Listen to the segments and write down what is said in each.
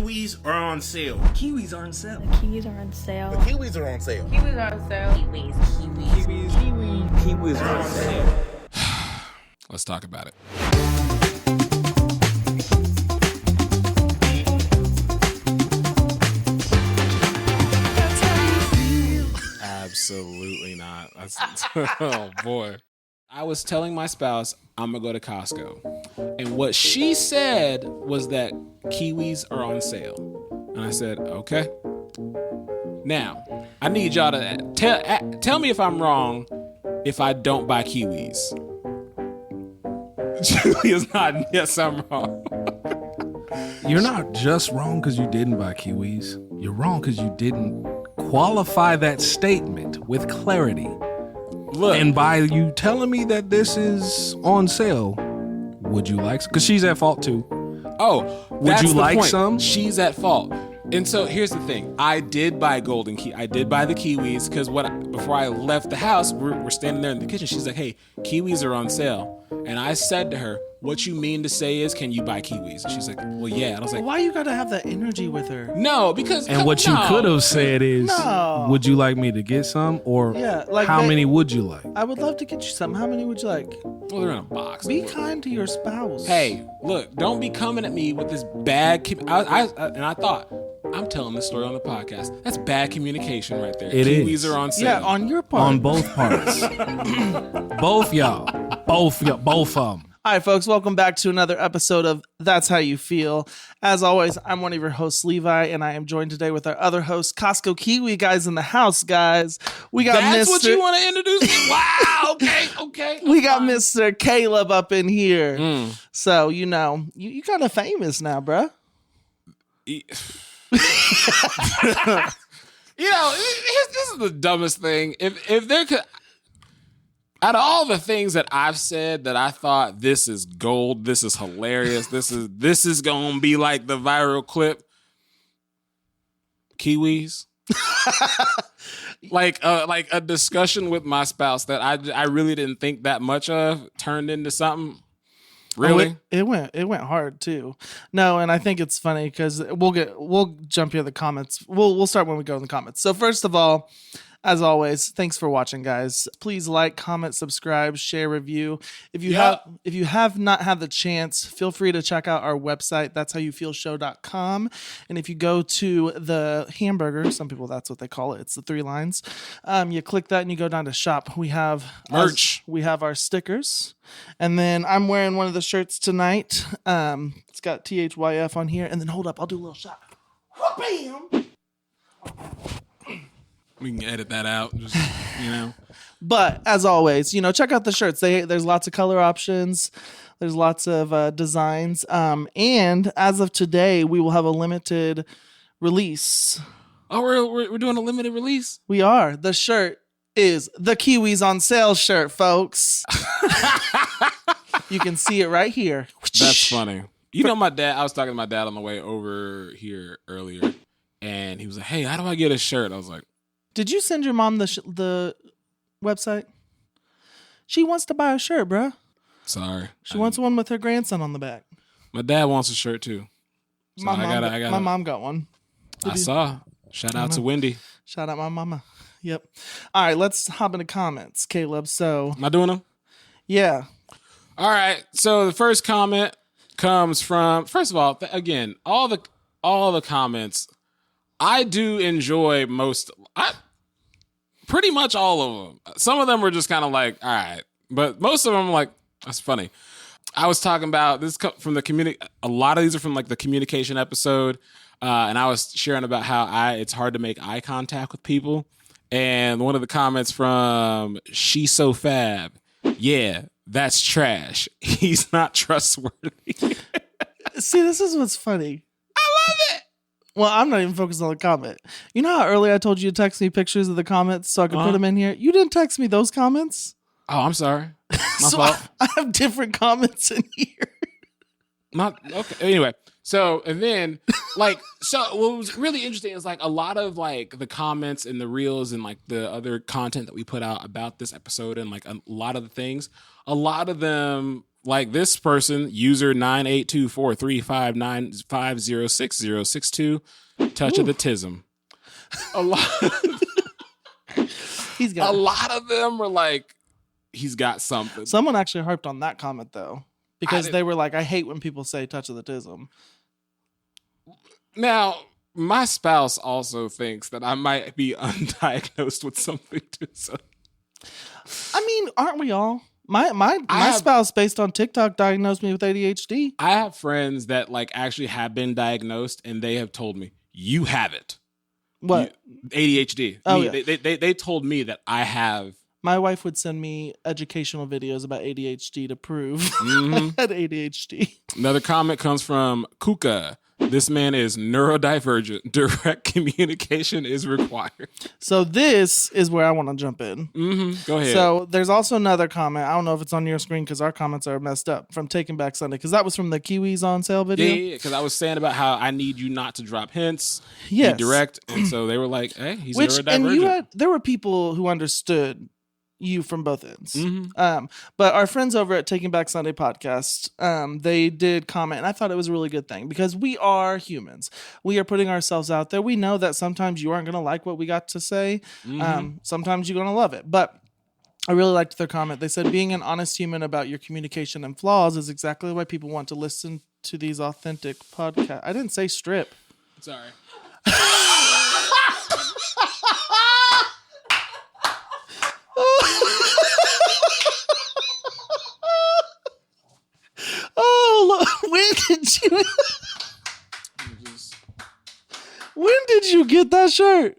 Kiwis are on sale. Kiwis are on sale. The Kiwis are on sale. The Kiwis are on sale. Kiwis are on sale. Kiwis. Kiwis. Kiwis. Kiwis are on sale. Let's talk about it. Absolutely not. Oh boy. I was telling my spouse I'm gonna go to Costco, and what she said was that Kiwis are on sale, and I said okay. Now I need y'all to tell me if I'm wrong if I don't buy Kiwis. Julia's nodding. Yes, I'm wrong. You're not just wrong because you didn't buy Kiwis. You're wrong because you didn't qualify that statement with clarity. Look, and by you telling me that this is on sale, would you like some? Because she's at fault too. oh, Would you like some? She's at fault. And so here's the thing. I did buy I did buy the Kiwis because before I left the house, we're standing there in the kitchen. She's like, hey, Kiwis are on sale. And I said to her, what you mean to say is, can you buy Kiwis? And she's like, well, yeah. And I was like, Why you gotta have that energy with her? no, because... And what you could have said is, No. would you like me to get some? Or Yeah, like how many would you like? I would love to get you some. How many would you like? Well, they're in a box. Be kind to your spouse. Hey, look, don't be coming at me with this bad... I thought... I'm telling this story on the podcast. That's bad communication right there. It Kiwis is. are on sale. Yeah, on your part. On both parts. Both y'all. Both of them. All right, folks, welcome back to another episode of That's How You Feel. As always, I'm one of your hosts, Levi, and I am joined today with our other host, Costco Kiwi guys in the house, guys. We got That's Mr. what you want to introduce me? Wow, okay. We got Mr. Caleb up in here. So, you kind of famous now, bruh. This is the dumbest thing. If there could, out of all the things that I've said that I thought this is gold, this is hilarious, this is gonna be like the viral clip. Kiwis, like a discussion with my spouse that I really didn't think that much of turned into something. Really? Oh, it went hard too. No, and I think it's funny because we'll jump into the comments. We'll start when we go in the comments. So first of all, as always, thanks for watching, guys. Please like, comment, subscribe, share, review. If you have not had the chance, feel free to check out our website, that'showyoufeelshow.com. And if you go to the hamburger, some people that's what they call it. It's the 3 lines. You click that and you go down to shop. We have merch. We have our stickers. And then I'm wearing one of the shirts tonight. It's got THYF on here. And then hold up, I'll do a little shot. Bam! We can edit that out, just, But as always, check out the shirts. There's lots of color options. There's lots of designs. And as of today, we will have a limited release. Oh, we're doing a limited release? We are. The shirt is the Kiwis on sale shirt, folks. You can see it right here. That's funny. My dad, I was talking to my dad on the way over here earlier, and he was like, hey, how do I get a shirt? I was like, did you send your mom the website? She wants to buy a shirt, bruh. Sorry. She wants one with her grandson on the back. My dad wants a shirt too. So my mom got one. I saw. Shout out to Wendy. Shout out my mama. Yep. All right, let's hop into comments, Caleb. So, am I doing them? Yeah. All right. So the first comment comes from, first of all, again, all the comments. I do enjoy pretty much all of them. Some of them were just kind of like, all right, but most of them like, that's funny. I was talking about this from the a lot of these are from like the communication episode, and I was sharing about how it's hard to make eye contact with people. And one of the comments from She's So Fab, yeah, that's trash. He's not trustworthy. See, this is what's funny. I love it. Well, I'm not even focused on the comment. You know how earlier I told you to text me pictures of the comments so I could put them in here? You didn't text me those comments. Oh, I'm sorry. My so fault. I have different comments in here. Not okay. Anyway, so and then what was really interesting is like a lot of like the comments and the reels and like the other content that we put out about this episode and like a lot of the things, a lot of them like this person, user 9824359506062, touch of the tism. A lot. He's got A lot of them were like, he's got something. Someone actually harped on that comment though, because I they were like, I hate when people say touch of the tism. Now, my spouse also thinks that I might be undiagnosed with something too. So. I mean, aren't we all? My spouse, based on TikTok, diagnosed me with ADHD. I have friends that like actually have been diagnosed, and they have told me, "You have it." What? ADHD. Oh, yeah. They told me that I have. My wife would send me educational videos about ADHD to prove Mhm. I had ADHD. Another comment comes from Kuka. This man is neurodivergent. Direct communication is required. So this is where I want to jump in. Go ahead. So there's also another comment. I don't know if it's on your screen because our comments are messed up from Taking Back Sunday, because that was from the Kiwis on sale video. yeah, because I was saying about how I need you not to drop hints. Yes. Be direct. And so they were like, hey, he's Which, neurodivergent. and there were people who understood you from both ends. Mm-hmm. But our friends over at Taking Back Sunday podcast, they did comment, and I thought it was a really good thing because we are humans. We are putting ourselves out there. We know that sometimes you aren't going to like what we got to say. Sometimes you're going to love it. But I really liked their comment. They said, being an honest human about your communication and flaws is exactly why people want to listen to these authentic podcasts. I didn't say strip. Sorry. Oh, look, when did you get that shirt?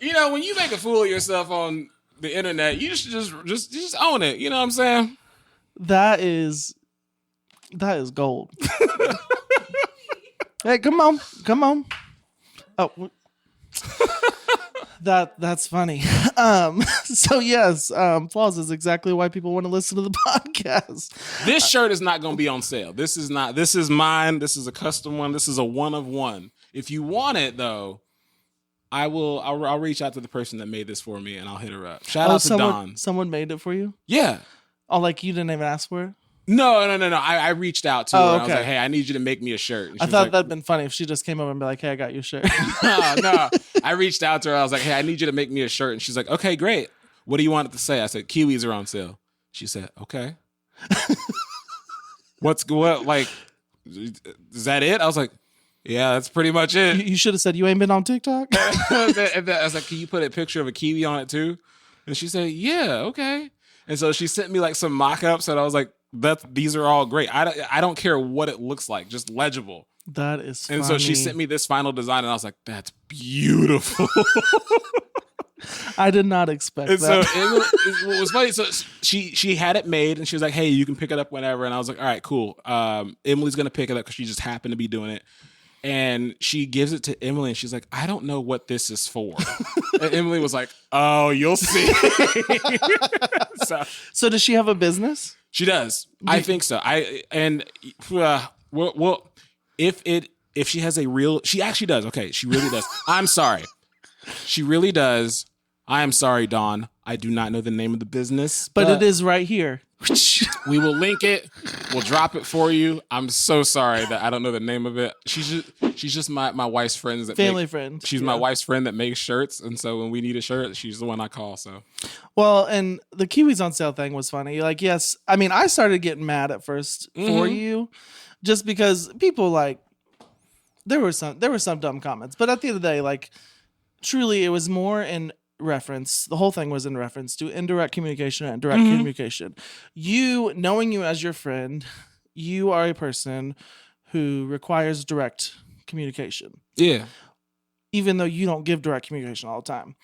You know, when you make a fool of yourself on the internet, you should just own it. You know what I'm saying? That is gold. Hey, come on. Oh, that's funny. So yes, flaws is exactly why people want to listen to the podcast. This shirt is not going to be on sale. This is mine. This is a custom one. This is a one of one. If you want it though, I'll reach out to the person that made this for me and I'll hit her up. Shout out to Dawn. Someone made it for you? Yeah. Oh, like you didn't even ask for it? No. I reached out to her. Oh, And I was okay. like, hey, I need you to make me a shirt. And she I was thought like, that'd been funny if she just came over and be like, hey, I got your shirt. no. I reached out to her. I was like, hey, I need you to make me a shirt. And she's like, okay, great. What do you want it to say? I said, Kiwis are on sale. She said, okay. What, like, is that it? I was like, yeah, that's pretty much it. You should have said you ain't been on TikTok. And I was like, can you put a picture of a kiwi on it too? And she said, yeah, okay. And so she sent me like some mock-ups and I was like, these are all great. I don't care what it looks like, just legible. That is funny. And so she sent me this final design and I was like, that's beautiful. I did not expect And that. so it was funny. So she had it made and she was like, hey, you can pick it up whenever. And I was like, all right, cool. Emily's going to pick it up because she just happened to be doing it. And she gives it to Emily and she's like, I don't know what this is for. And Emily was like, oh, you'll see. So does she have a business? She does. I think so. Well, if she has a real, she actually does. Okay, she really does. I'm sorry. She really does. I am sorry, Dawn. I do not know the name of the business, But it is right here. we will link it. We'll drop it for you. I'm so sorry that I don't know the name of it. She's just my wife's friends that Family friend. She's Yeah. my wife's friend that makes shirts, and so when we need a shirt, she's the one I call. So Well, and the Kiwis on sale thing was funny. Like, yes, I mean, I started getting mad at first for you, just because people like there were some dumb comments, but at the end of the day, like, truly, it was more in reference. The whole thing was in reference to indirect communication and direct communication. You, knowing you as your friend, you are a person who requires direct communication, yeah, even though you don't give direct communication all the time.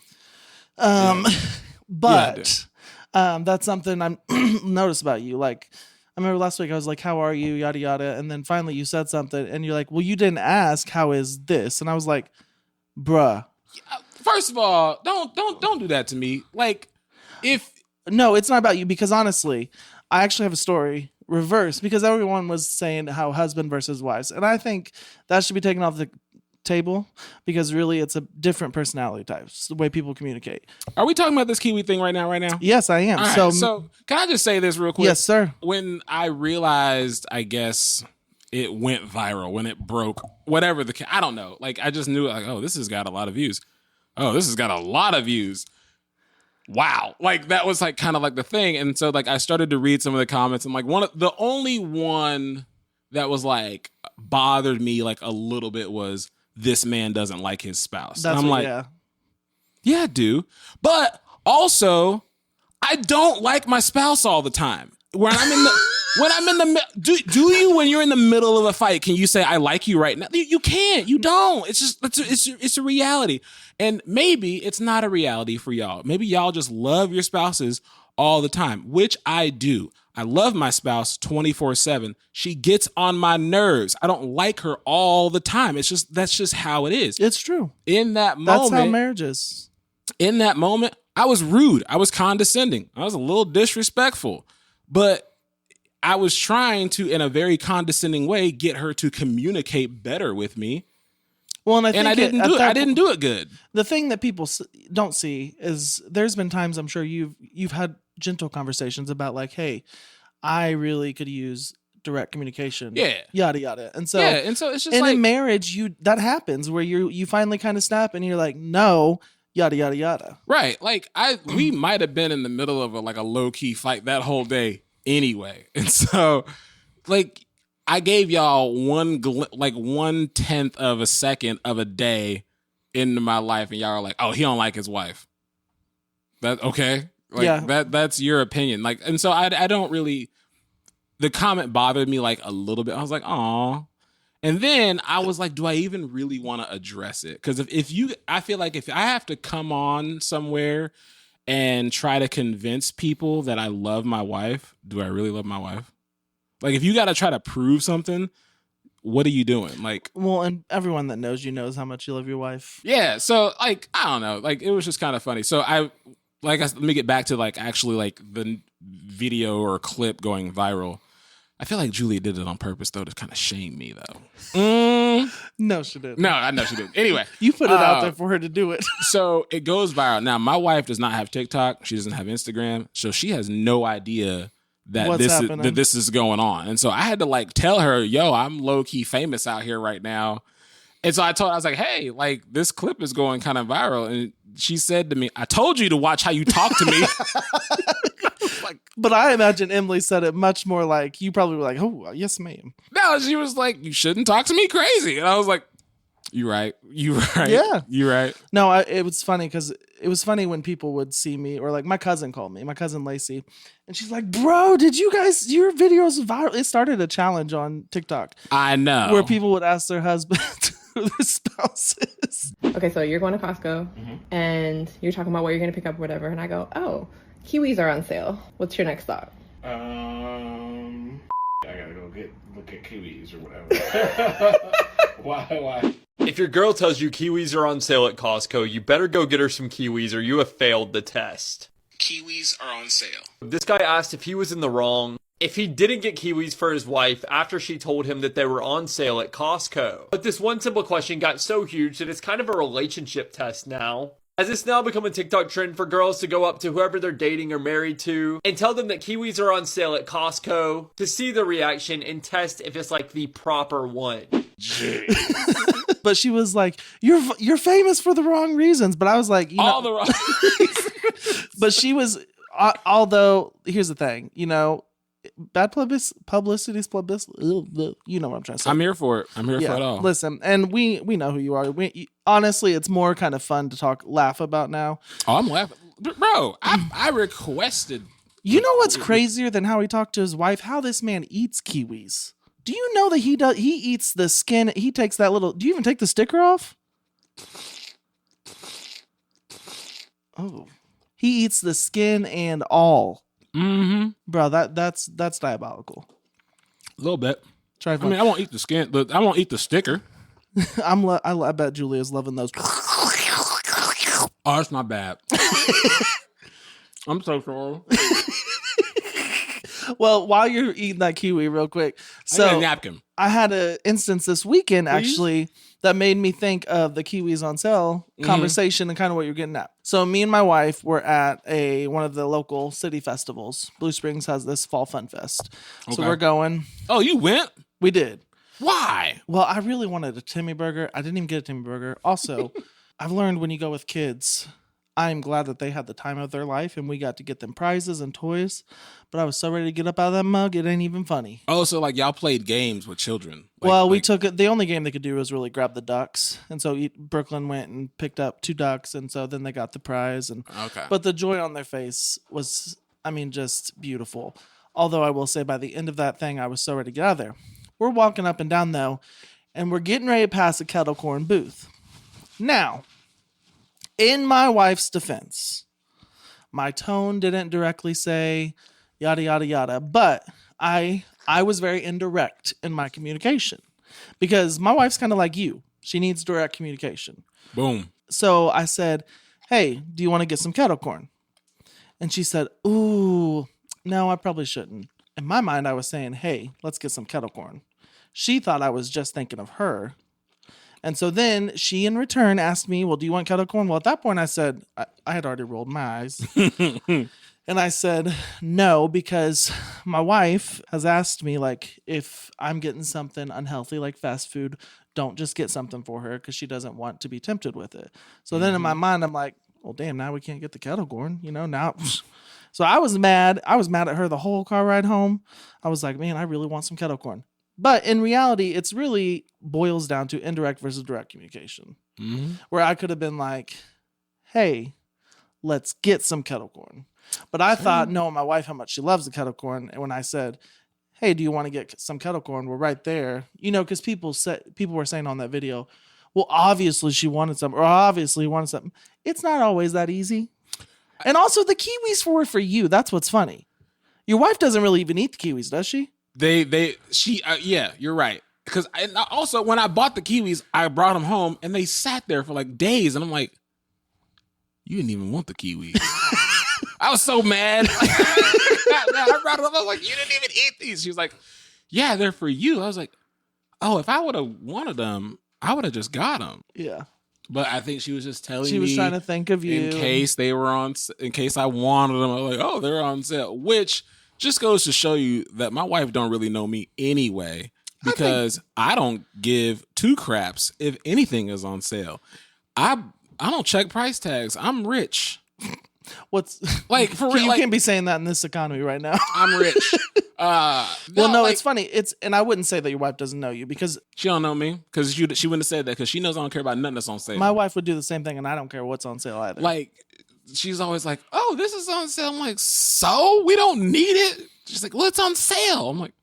But that's something I'm noticed about you. Like, I remember last week I was like, how are you? Yada, yada. And then finally you said something and you're like, well, you didn't ask, how is this? And I was like, bruh. First of all, don't do that to me. Like, No, it's not about you, because honestly, I actually have a story reverse, because everyone was saying how husband versus wives. And I think that should be taken off table because really it's a different personality types, the way people communicate. Are we talking about this Kiwi thing right now? Yes, I am. All right, so can I just say this real quick? Yes, sir. When I realized, I guess it went viral, when it broke, whatever I don't know. Like, I just knew, like, oh, this has got a lot of views. Oh, this has got a lot of views. Wow. Like, that was like kind of like the thing. And so like I started to read some of the comments, and like the only one that was like bothered me like a little bit was, this man doesn't like his spouse. That's and I'm like, yeah, I do. But also, I don't like my spouse all the time. When I'm in the do you, when you're in the middle of a fight, can you say I like you right now? You can't. You don't. It's just it's a reality. And maybe it's not a reality for y'all. Maybe y'all just love your spouses all the time, which I do. I love my spouse 24/7. She gets on my nerves. I don't like her all the time. That's just how it is. It's true. In that moment, that's how marriage is. In that moment, I was rude. I was condescending. I was a little disrespectful. But I was trying to, in a very condescending way, get her to communicate better with me. Well, and I didn't do it good. The thing that people don't see is there's been times, I'm sure you've had gentle conversations about like, hey, I really could use direct communication. Yeah. Yada yada. And so it's just like, in marriage, that happens where you finally kind of snap and you're like, no, yada yada yada. Right. Like we might have been in the middle of a low key fight that whole day anyway. And so like I gave y'all 1/10 of a second of a day into my life, and y'all are like, oh, he don't like his wife. That okay? Like that's your opinion. Like, and so I don't really, the comment bothered me like a little bit. I was like, aw. And then I was like, do I even really want to address it? Because I feel like if I have to come on somewhere and try to convince people that I love my wife, do I really love my wife? Like, if you got to try to prove something, what are you doing? Like, well, and everyone that knows you knows how much you love your wife. Yeah. So like, I don't know. Like, it was just kind of funny. So let me get back to like actually like the video or clip going viral. I feel like Julia did it on purpose though to kind of shame me though. No, she didn't. No, I know she didn't. Anyway, you put it out there for her to do it. So it goes viral. Now, my wife does not have TikTok. She doesn't have Instagram. So she has no idea that this is going on. And so I had to like tell her, yo, I'm low key famous out here right now. And so I was like, hey, like this clip is going kind of viral. And she said to me, I told you to watch how you talk to me. But I imagine Emily said it much more like, you probably were like, oh, yes, ma'am. No, she was like, you shouldn't talk to me crazy. And I was like, you right. Yeah. You right. No, it was funny because it was funny when people would see me, or like my cousin called me, my cousin Lacey, and she's like, bro, did you guys, your videos viral? It started a challenge on TikTok. I know. Where people would ask their husband who their spouse is. Okay, so you're going to Costco and you're talking about what you're going to pick up or whatever. And I go, oh, Kiwis are on sale. What's your next thought? I gotta go look at Kiwis or whatever. Why? If your girl tells you Kiwis are on sale at Costco, you better go get her some Kiwis or you have failed the test. Kiwis are on sale. This guy asked if he was in the wrong if he didn't get Kiwis for his wife after she told him that they were on sale at Costco. But this one simple question got so huge that it's kind of a relationship test now. As it's now become a TikTok trend for girls to go up to whoever they're dating or married to and tell them that Kiwis are on sale at Costco to see the reaction and test if it's like the proper one. But she was like, you're famous for the wrong reasons. But I was like, all the wrong reasons. But she was, although, here's the thing, bad publicity is publicity. You know what I'm trying to say. I'm here for it. I'm here for it all. Listen, and we know who you are. Honestly, it's more kind of fun to laugh about now. Oh, I'm laughing. Bro, I requested. You know what's crazier than how he talked to his wife? How this man eats kiwis. Do you know that he eats the skin? He takes that little. Do you even take the sticker off? Oh, he eats the skin and all. Mm-hmm. Bro, that's diabolical. A little bit. I mean, I won't eat the skin, but I won't eat the sticker. I bet Julia's loving those. Oh, that's not bad. I'm so sorry. Well, while you're eating that kiwi real quick. I got a So napkin. I had an instance this weekend actually that made me think of the Kiwis on sale conversation and kind of what you're getting at. So me and my wife were at one of the local city festivals. Blue Springs has this fall fun fest. So Okay. we're going. Oh, you went? We did. Why? Well, I really wanted a Timmy burger. I didn't even get a Timmy burger. Also, I've learned when you go with kids, I'm glad that they had the time of their life and we got to get them prizes and toys. But I was so ready to get up out of that mug, it ain't even funny. Oh, so like y'all played games with children. Like, Well, we like- took it. The only game they could do was really grab the ducks. And so Brooklyn went and picked up 2 ducks. And so then they got the prize. And Okay. But the joy on their face was, just beautiful. Although I will say by the end of that thing, I was so ready to get out of there. We're walking up and down though, and we're getting ready to pass a kettle corn booth. Now, in my wife's defense, my tone didn't directly say yada yada yada, but I was very indirect in my communication because my wife's kind of like you. She needs direct communication. Boom. So I said, "Hey, do you want to get some kettle corn?" And she said, "Ooh, no, I probably shouldn't." In my mind, I was saying, "Hey, let's get some kettle corn." She thought I was just thinking of her. And so then she, in return, asked me, "Well, do you want kettle corn?" Well, at that point, I said, I had already rolled my eyes. And I said, no, because my wife has asked me, like, if I'm getting something unhealthy, like fast food, don't just get something for her because she doesn't want to be tempted with it. So then in my mind, I'm like, well, damn, now we can't get the kettle corn, now. So I was mad. I was mad at her the whole car ride home. I was like, man, I really want some kettle corn. But in reality, it's really boils down to indirect versus direct communication, where I could have been like, hey, let's get some kettle corn. But I thought, knowing my wife, how much she loves the kettle corn. And when I said, hey, do you want to get some kettle corn? We're right there, because people were saying on that video, well, obviously she wanted some, or obviously wanted something. It's not always that easy. And also the kiwis were for you. That's what's funny. Your wife doesn't really even eat the kiwis, does she? Yeah, you're right. Because also when I bought the kiwis, I brought them home and they sat there for like days, and I'm like, you didn't even want the kiwis. I was so mad. I brought them up. I was like, you didn't even eat these. She was like, yeah, they're for you. I was like, oh, if I would have wanted them, I would have just got them. Yeah. But I think she was just telling me. She was trying to think of you. In case they were in case I wanted them. I was like, oh, they're on sale. Which just goes to show you that my wife don't really know me anyway. Because I don't give 2 craps if anything is on sale. I don't check price tags. I'm rich. What's like for real? You Like, can't be saying that in this economy right now. I'm rich. It's funny. And I wouldn't say that your wife doesn't know you because she don't know me because she wouldn't have said that because she knows I don't care about nothing that's on sale. my wife would do the same thing, and I don't care what's on sale either. Like she's always like, "Oh, this is on sale." I'm like, "So we don't need it." She's like, "Well, it's on sale." I'm like,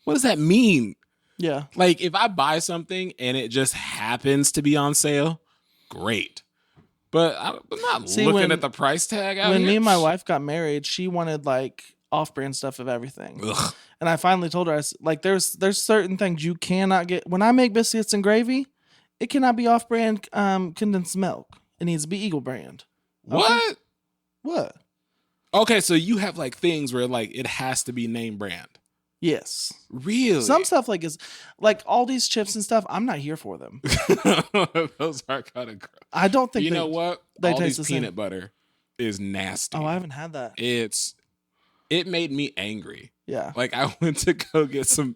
"What does that mean?" Yeah. Like if I buy something and it just happens to be on sale, great. But I'm not looking at the price tag out when here. me and my wife got married, she wanted like off-brand stuff of everything. Ugh. And I finally told her, there's certain things you cannot get. When I make biscuits and gravy, it cannot be off-brand condensed milk. It needs to be Eagle brand. Okay? What? What? Okay, so you have like things where like it has to be name brand. Yes. Really? Some stuff like is like all these chips and stuff. I'm not here for them. Those are kind of gross. I don't think You know what? they All taste these the same. peanut butter is nasty. Oh, I haven't had that. It made me angry. Yeah. Like I went to go get some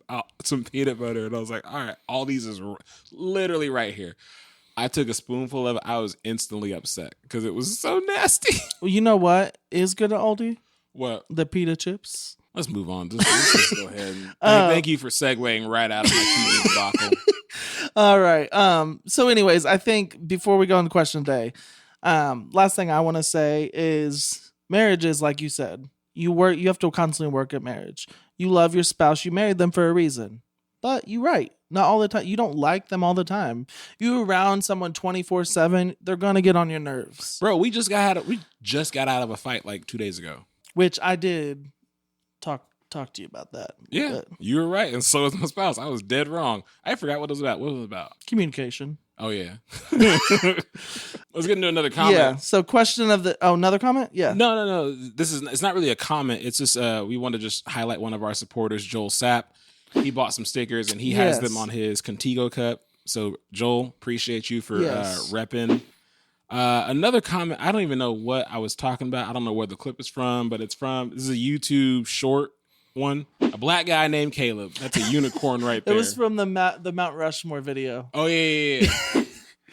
peanut butter and I was like, all right, all these is literally right here. I took a spoonful of it. I was instantly upset because it was so nasty. Well, you know what is good at Aldi? What? The pita chips. Let's move on. Let's just go ahead. Thank you for segueing right out of my TV debacle. All right. So anyways, I think before we go into question day, last thing I want to say is marriage is like you said. You have to constantly work at marriage. You love your spouse. You married them for a reason. But you're right. Not all the time. You don't like them all the time. You around someone 24/7, they're gonna get on your nerves. Bro, we just got out of a fight like 2 days ago. Which I did talk to you about that. Yeah, But you were right, and so was my spouse. I was dead wrong. I forgot what it was about. What was it about? communication. Oh yeah. Let's get into another comment. Yeah. So question of the another comment? Yeah. No. It's not really a comment. It's just we want to just highlight one of our supporters, Joel Sapp. He bought some stickers and he has them on his Contigo cup. So Joel, appreciate you for repping. Another comment, I don't even know what I was talking about. I don't know where the clip is from, but this is a YouTube short one. A black guy named Caleb. That's a unicorn right there. It was from the Mount Rushmore video. Oh yeah.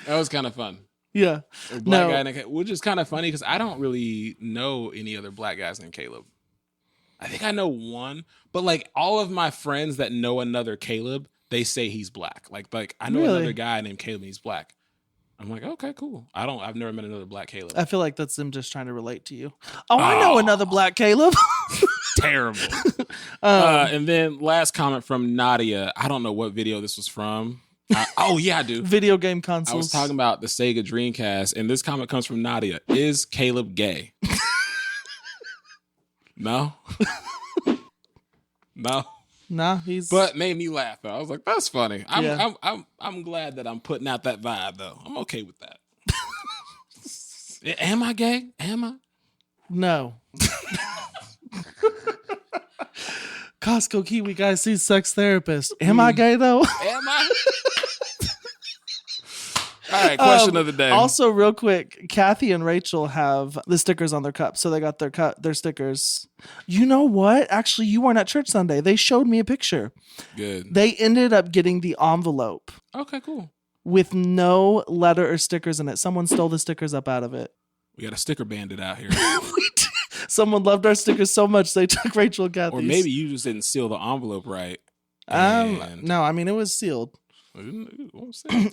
That was kind of fun. Yeah. A black guy named Caleb, which is kind of funny because I don't really know any other black guys named Caleb. I think I know one, but like all of my friends that know another Caleb, they say he's black. Like I know another guy named Caleb and he's black. I'm like, okay, cool. I've never met another black Caleb. I feel like that's them just trying to relate to you. Oh, I know another black Caleb. Terrible. And then last comment from Nadia. I don't know what video this was from. Oh yeah, I do. Video game consoles. I was talking about the Sega Dreamcast, and this comment comes from Nadia. Is Caleb gay? No. No. Nah, he's. But made me laugh though. I was like, that's funny. I'm glad that I'm putting out that vibe though. I'm okay with that. Am I gay? Am I? No. Costco Kiwi guy sees sex therapist. Am I gay though? Am I? All right, question of the day. Also, real quick, Kathy and Rachel have the stickers on their cups, so they got their stickers. You know what? Actually, you weren't at church Sunday. They showed me a picture. Good. They ended up getting the envelope Okay, cool. with no letter or stickers in it. Someone stole the stickers up out of it. We got a sticker bandit out here. Someone loved our stickers so much they took Rachel and Kathy's. Or maybe you just didn't seal the envelope right. No, I mean it was sealed. All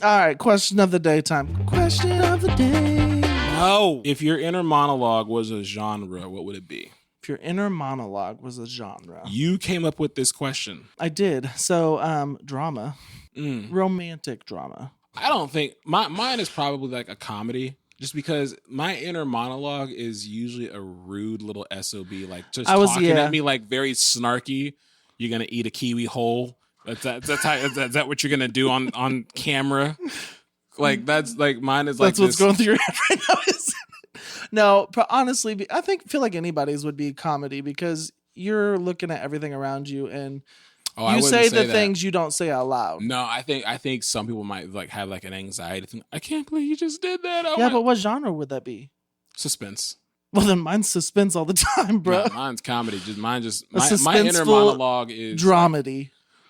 right, question of the day time. Question of the day. No. If your inner monologue was a genre, what would it be? If your inner monologue was a genre. You came up with this question. I did. So, drama. Romantic drama. I don't think mine is probably like a comedy. Just because my inner monologue is usually a rude little SOB, like just talking at me like very snarky. You're gonna eat a kiwi whole. Is that what you're gonna do on camera? Like that's like mine is like that's what's going through your head right now. No, honestly, feel like anybody's would be comedy because you're looking at everything around you and you say the things you don't say out loud. No, I think some people might like have like an anxiety thing. I can't believe you just did that. But what genre would that be? Suspense. Well, then mine's suspense all the time, bro. No, mine's comedy. My inner monologue is dramedy.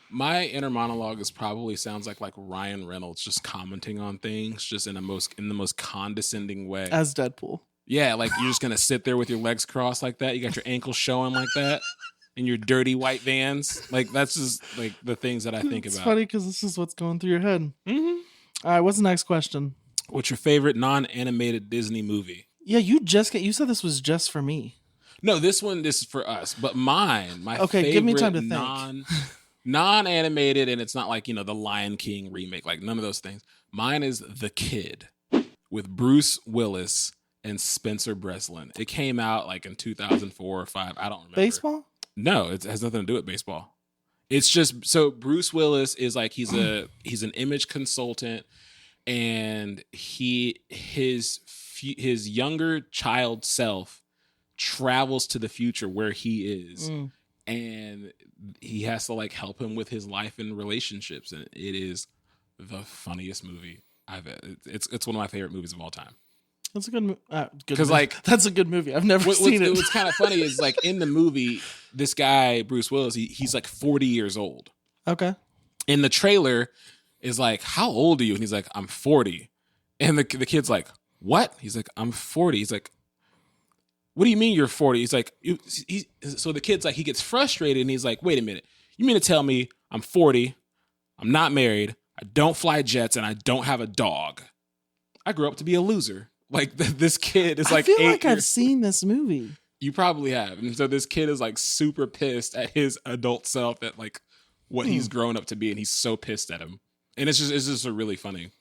My inner monologue probably sounds like Ryan Reynolds just commenting on things just in the most condescending way. As Deadpool. Yeah, like you're just gonna sit there with your legs crossed like that. You got your ankles showing like that. In your dirty white Vans. Like, that's just, like, the things that I think about. It's funny because this is what's going through your head. Mm-hmm. All right, what's the next question? What's your favorite non-animated Disney movie? Yeah, you said this was just for me. No, this is for us. But my favorite give me time to think. Non-animated, and it's not like, the Lion King remake. Like, none of those things. Mine is The Kid with Bruce Willis and Spencer Breslin. It came out, like, in 2004 or 5. I don't remember. Baseball? No, it has nothing to do with baseball. It's just so Bruce Willis is like he's an image consultant, and his younger child self travels to the future where he is, and he has to like help him with his life and relationships, and it is the funniest movie it's one of my favorite movies of all time. That's a good because like that's a good movie. I've never seen it. What's kind of funny is like in the movie, this guy Bruce Willis, he's like 40 years old. Okay. In the trailer, is like, how old are you? And he's like, I'm 40. And the kid's like, what? He's like, I'm 40. He's like, what do you mean you're 40? He's like, so the kid's like, he gets frustrated and he's like, wait a minute, you mean to tell me I'm 40, I'm not married, I don't fly jets, and I don't have a dog? I grew up to be a loser. Like this kid is like, I feel like I've seen this movie. You probably have. And so this kid is like super pissed at his adult self at like what he's grown up to be, and he's so pissed at him. And it's just a really funny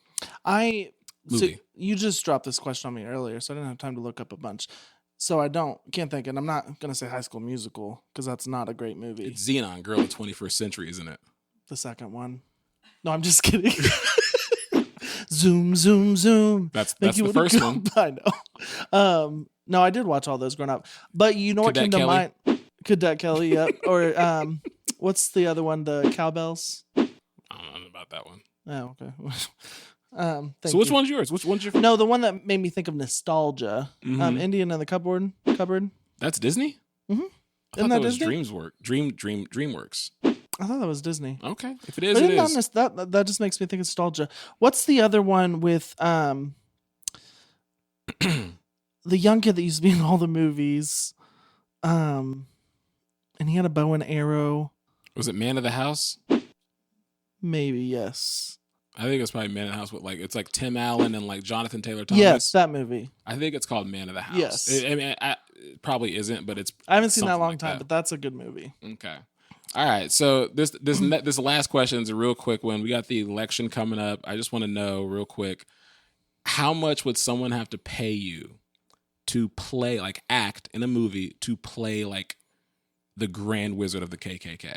movie. So you just dropped this question on me earlier, so I didn't have time to look up a bunch. So can't think, and I'm not gonna say High School Musical because that's not a great movie. It's Xenon, Girl of the 21st Century, isn't it? The second one. No, I'm just kidding. Zoom, zoom, zoom. That's Make you the wanna first go- one. I know. No, I did watch all those growing up. But you know what Cadet came to Kelly. mind? Cadet Kelly, yep. Or what's the other one? The cowbells? I don't know about that one. Oh, okay. So which one's yours? Which one's your? No, the one that made me think of nostalgia. Mhm. Indian in the cupboard. That's Disney. Mhm. I thought Isn't that that was Disney? DreamWorks. I thought that was Disney. Okay, if it is, But it isn't is. that just makes me think of nostalgia. What's the other one with the young kid that used to be in all the movies? And he had a bow and arrow. Was it Man of the House? Maybe, yes. I think it's probably Man of the House with it's like Tim Allen and like Jonathan Taylor Thomas. Yes, that movie. I think it's called Man of the House. Yes. It probably isn't, but it's. I haven't seen that something long like time, that. but that's a good movie. Okay. All right. So this last question is a real quick one. We got the election coming up. I just want to know real quick, how much would someone have to pay you to play, like act in a movie to play like the Grand Wizard of the KKK?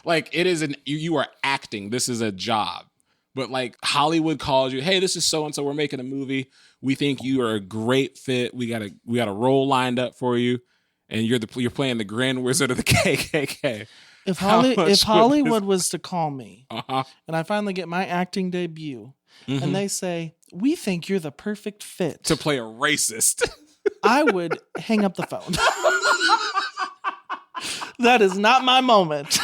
Like it is you are acting. This is a job. But like Hollywood calls you, hey, this is so and so. We're making a movie. We think you are a great fit. We got a role lined up for you, and you're playing the Grand Wizard of the KKK. If How much would Hollywood was to call me Uh-huh. and I finally get my acting debut, Mhm. and they say, we think you're the perfect fit, To play a racist. I would hang up the phone. That is not my moment.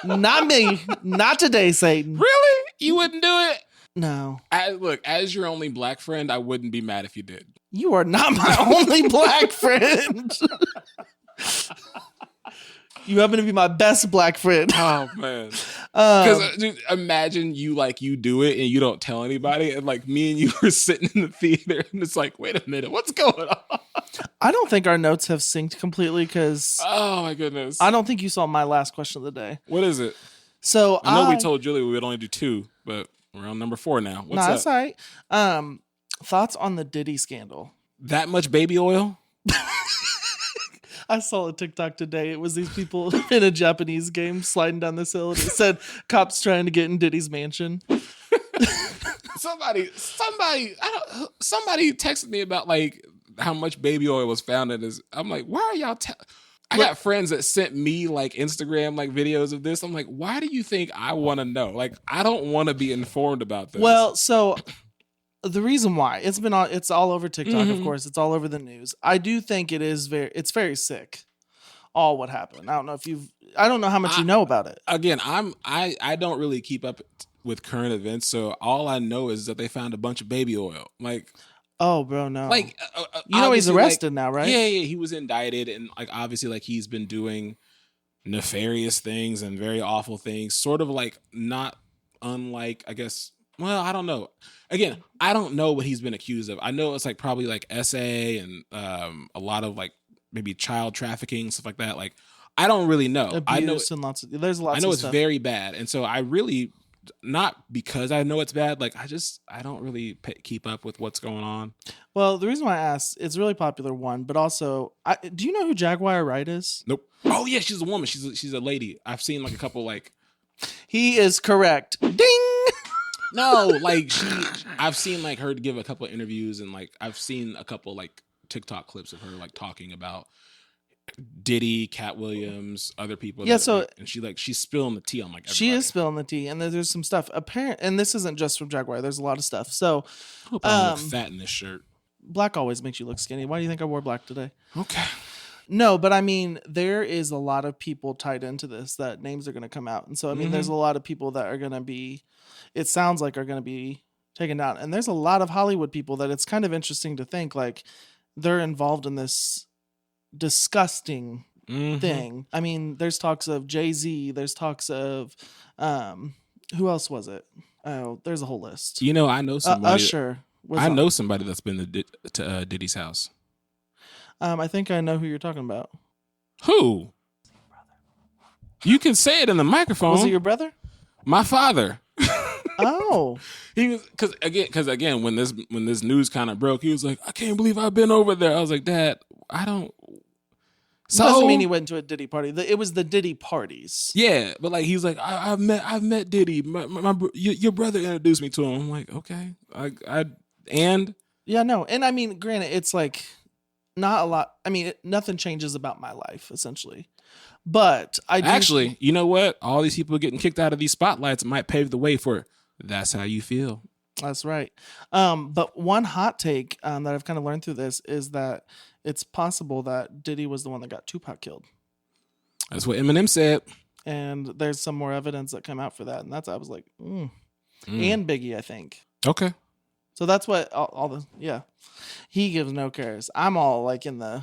Not me. Not today, Satan. Really? You wouldn't do it? No. Look, as your only black friend, I wouldn't be mad if you did. You are not my only black friend. You happen to be my best black friend. Oh man. Because imagine you do it and you don't tell anybody, and like me and you were sitting in the theater and it's like, wait a minute, what's going on? I don't think our notes have synced completely because Oh my goodness. I don't think you saw my last question of the day. What is it? So I know we told Julie we would only do 2, but we're on number 4 now. What's that's up? all right. Thoughts on the Diddy scandal? That much baby oil? I saw a TikTok today. It was these people in a Japanese game sliding down this hill, and it said cops trying to get in Diddy's mansion. Somebody texted me about like how much baby oil was found in his. I'm like, why are y'all? I got friends that sent me like Instagram like videos of this. I'm like, why do you think I want to know? Like, I don't want to be informed about this. Well, so the reason why it's all over TikTok, of course, it's all over the news. I do think it's very sick. All what happened. I don't know how much you know about it. Again, I don't really keep up with current events, so all I know is that they found a bunch of baby oil. Like, oh, bro, no. like you know he's obviously, arrested like, now, right? Yeah, he was indicted, and like obviously, like he's been doing nefarious things and very awful things, sort of like not unlike, I guess. Well, I don't know. Again, I don't know what he's been accused of. I know it's like probably like SA and a lot of like maybe child trafficking, stuff like that. Like, I don't really know. Abuse I know and there's lots. I know of it's stuff. very bad, and so I really, not because I know it's bad. Like I don't really keep up with what's going on. Well, the reason why I asked, it's really popular one, but also, do you know who Jaguar Wright is? Nope. Oh yeah, she's a woman. She's a lady. I've seen like a couple like. He is correct. Ding. No, like I've seen like her give a couple of interviews, and like I've seen a couple like TikTok clips of her like talking about Diddy, Cat Williams, other people. Yeah, that, so- like, and she's spilling the tea on like everybody. She is spilling the tea, and there's some stuff apparent. And this isn't just from Jaguar. There's a lot of stuff. So, I hope I don't look fat in this shirt. black always makes you look skinny. Why do you think I wore black today? Okay. No, but I mean, there is a lot of people tied into this that names are going to come out, and so I mean, there's a lot of people that are going to be. It sounds like are going to be taken down, and there's a lot of Hollywood people that it's kind of interesting to think like they're involved in this disgusting thing. I mean, there's talks of Jay-Z. There's talks of who else was it? Oh, there's a whole list. You know, I know somebody. Usher. I know somebody that's been to Diddy's house. I think I know who you're talking about. Who? You can say it in the microphone. Was it your brother? My father. Oh, He was because again when this news kind of broke, he was like, I can't believe I've been over there. I was like, Dad, I don't. So Doesn't mean he went to a Diddy party. It was the Diddy parties. yeah, but like he's like, I've met Diddy. Your brother introduced me to him. I'm like, okay, and Yeah, no. And I mean, granted, it's like not a lot. I mean, nothing changes about my life, essentially. But I do. actually, you know what? All these people getting kicked out of these spotlights might pave the way for that's how you feel. That's right. But one hot take that I've kind of learned through this is that it's possible that Diddy was the one that got Tupac killed. That's what Eminem said. And there's some more evidence that came out for that. And that's, I was like, and Biggie, I think. Okay. So that's what all the, yeah. He gives no cares. I'm all like in the.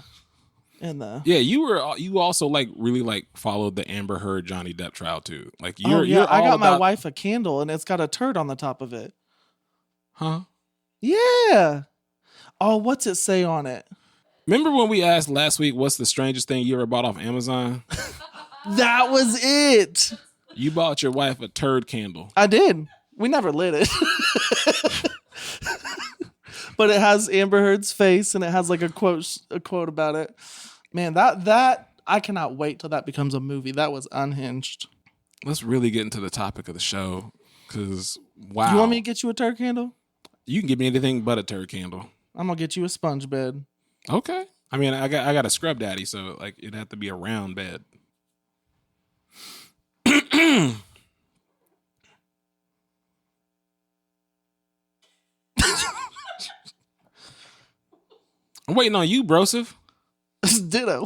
Yeah, you also like really like followed the Amber Heard Johnny Depp trial too. Like I you're got all my about, wife a candle and it's got a turd on the top of it. huh? Yeah. Oh, what's it say on it? Remember when we asked last week, what's the strangest thing you ever bought off Amazon? That was it. You bought your wife a turd candle. I did. We never lit it. But it has Amber Heard's face and it has like a quote about it. Man, that I cannot wait till that becomes a movie. That was unhinged. Let's really get into the topic of the show, because wow. You want me to get you a turd candle? You can give me anything but a turd candle. I'm gonna get you a sponge bed. Okay. I mean, I got a scrub daddy, so like it'd have to be a round bed. I'm waiting on you, Broseph. Ditto.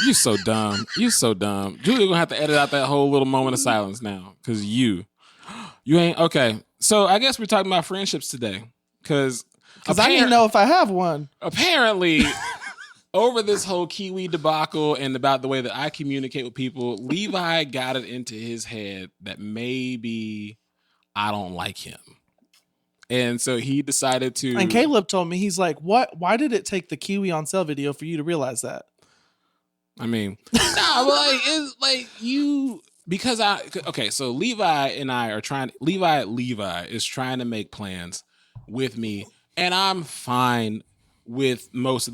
You so dumb. You so dumb. Julia gonna have to edit out that whole little moment of silence now, because you ain't okay. So I guess we're talking about friendships today, because I didn't know if I have one. Apparently, over this whole Kiwi debacle and about the way that I communicate with people, Levi got it into his head that maybe I don't like him. And so he decided to. And Caleb told me, he's like, "What? Why did it take the Kiwi on sale video for you to realize that?" I mean, nah, but like it's like you because so Levi and I are trying. Levi is trying to make plans with me, and I'm fine with most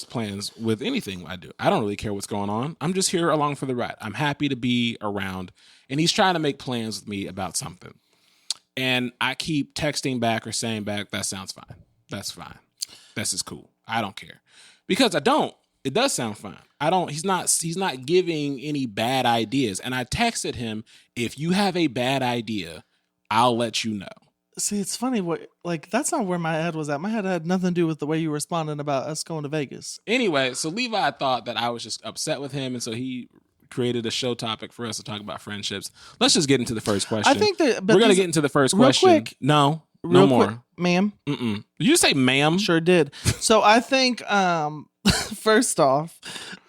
plans with anything I do. I don't really care what's going on. I'm just here along for the ride. I'm happy to be around, and he's trying to make plans with me about something. And I keep texting back or saying back, that sounds fine. That's fine. This is cool. I don't care. Because I don't. It does sound fine. I don't. He's not giving any bad ideas. And I texted him, if you have a bad idea, I'll let you know. See, it's funny. That's not where my head was at. My head had nothing to do with the way you were responding about us going to Vegas. Anyway, so Levi thought that I was just upset with him. And so he created a show topic for us to talk about friendships. Let's just get into the first question. I think that we're going to get into the first question. Quick, no real more. Quick, ma'am. Mm-mm. Did you say ma'am? Sure did. So I think, first off,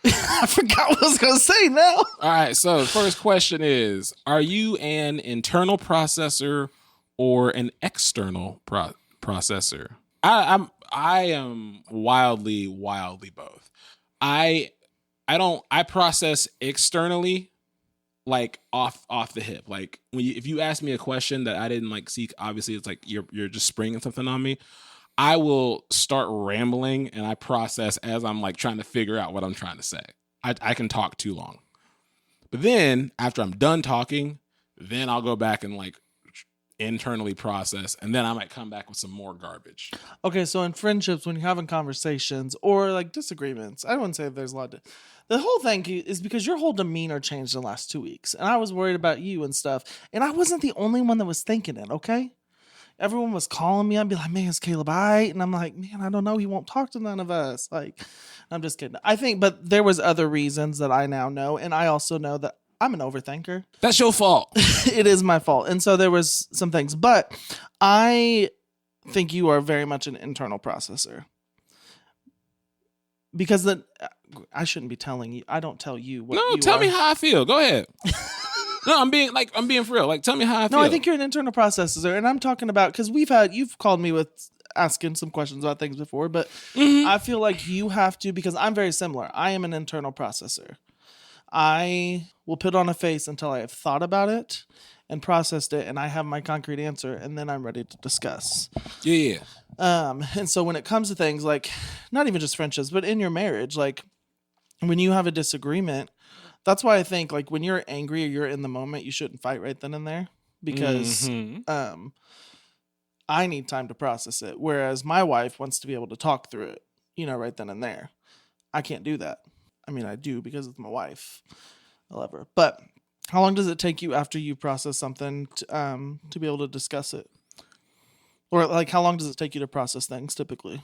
I forgot what I was going to say now. All right. So the first question is, are you an internal processor or an external processor? I am wildly both. I process externally, like off the hip. Like if you ask me a question that I didn't like seek, obviously it's like you're just springing something on me. I will start rambling and I process as I'm like trying to figure out what I'm trying to say. I can talk too long. But then after I'm done talking, then I'll go back and like internally process, and then I might come back with some more garbage. Okay, so in friendships, when you're having conversations or like disagreements, I wouldn't say there's a lot of. The whole thing is because your whole demeanor changed in the last 2 weeks, and I was worried about you and stuff, and I wasn't the only one that was thinking it. Okay, everyone was calling me. I'd be like, "Man, is Caleb all right?" And I'm like, "Man, I don't know. He won't talk to none of us." Like, I'm just kidding. I think, but there was other reasons that I now know, and I also know that I'm an overthinker. That's your fault. It is my fault. And so there was some things, but I think you are very much an internal processor, because I shouldn't be telling you. I don't tell you what. No, tell me how I feel. Go ahead. No, I'm being for real. Like, tell me how I feel. No, I think you're an internal processor, and I'm talking about, because you've called me with asking some questions about things before, but I feel like you have to, because I'm very similar. I am an internal processor. I will put on a face until I have thought about it and processed it, and I have my concrete answer, and then I'm ready to discuss. Yeah. And so when it comes to things like, not even just friendships, but in your marriage, like, when you have a disagreement, that's why I think like when you're angry or you're in the moment, you shouldn't fight right then and there because I need time to process it. Whereas my wife wants to be able to talk through it, right then and there. I can't do that. I mean, I do because it's my wife. I love her. But how long does it take you after you process something to be able to discuss it? Or like, how long does it take you to process things typically?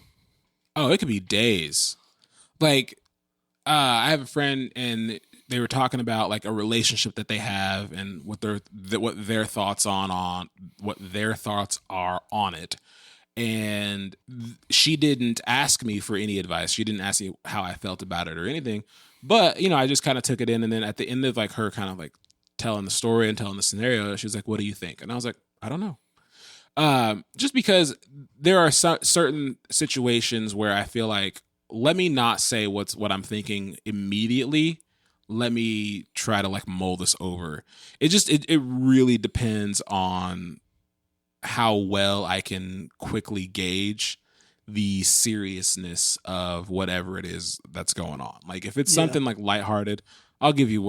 Oh, it could be days. Like, I have a friend and they were talking about like a relationship that they have and what their thoughts on what their thoughts are on it. And she didn't ask me for any advice. She didn't ask me how I felt about it or anything. But, I just kind of took it in. And then at the end of like her kind of like telling the story and telling the scenario, she was like, what do you think? And I was like, I don't know. Just because there are certain situations where I feel like, let me not say what I'm thinking immediately. Let me try to like mull this over. It really depends on how well I can quickly gauge the seriousness of whatever it is that's going on. Like if it's something like lighthearted, I'll give you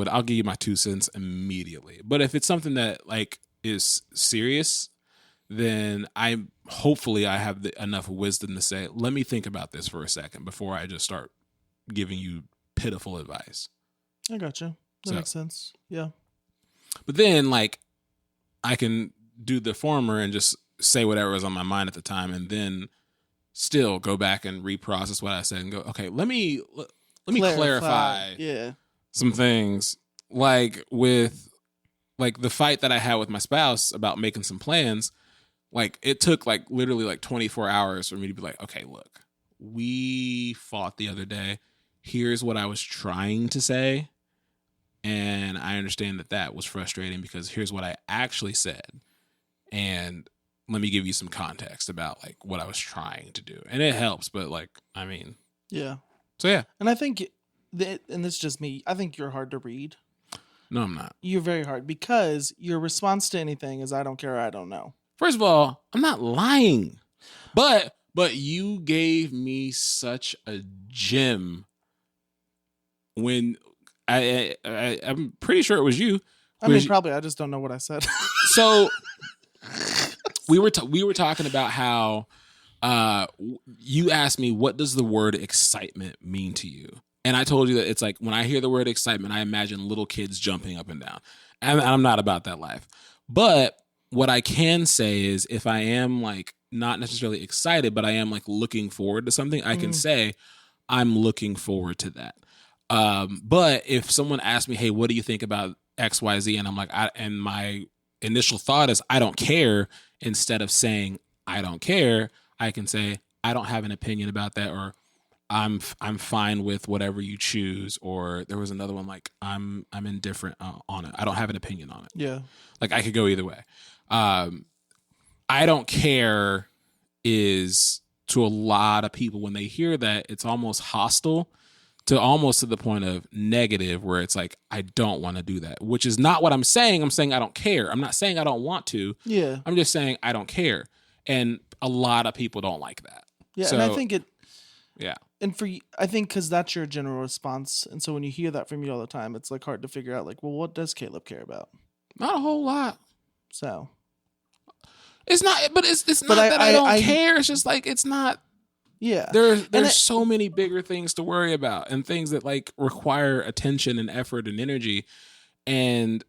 my 2 cents immediately. But if it's something that like is serious, then hopefully I have enough wisdom to say, let me think about this for a second before I just start giving you pitiful advice. I gotcha. That makes sense. Yeah. But then like I can do the former and just say whatever was on my mind at the time and then still go back and reprocess what I said and go, okay, let me clarify some things, like with like the fight that I had with my spouse about making some plans. Like it took like literally like 24 hours for me to be like, okay, look, we fought the other day. Here's what I was trying to say. And I understand that was frustrating because here's what I actually said. And let me give you some context about like what I was trying to do. And it helps, but like, I mean. Yeah. So yeah. And I think, and this is just me, I think you're hard to read. No, I'm not. You're very hard because your response to anything is I don't care, I don't know. First of all, I'm not lying. But you gave me such a gem when I'm pretty sure it was you. I mean, probably. I just don't know what I said. So we were talking about how you asked me, what does the word excitement mean to you? And I told you that it's like when I hear the word excitement, I imagine little kids jumping up and down. And I'm not about that life. But what I can say is if I am like not necessarily excited, but I am like looking forward to something, I can say I'm looking forward to that. But if someone asks me, hey, what do you think about XYZ? And I'm like, and my initial thought is I don't care. Instead of saying I don't care, I can say I don't have an opinion about that, or I'm fine with whatever you choose. Or there was another one like I'm indifferent on it. I don't have an opinion on it. Yeah, like I could go either way. I don't care is to a lot of people when they hear that it's almost hostile to the point of negative where it's like, I don't want to do that, which is not what I'm saying. I'm saying I don't care. I'm not saying I don't want to. Yeah. I'm just saying I don't care. And a lot of people don't like that. Yeah. So, and I think yeah. And I think because that's your general response. And so when you hear that from you all the time, it's like hard to figure out like, well, what does Caleb care about? Not a whole lot. So. It's not, but it's not that I don't care. It's just like, it's not. Yeah. There's so many bigger things to worry about and things that like require attention and effort and energy. And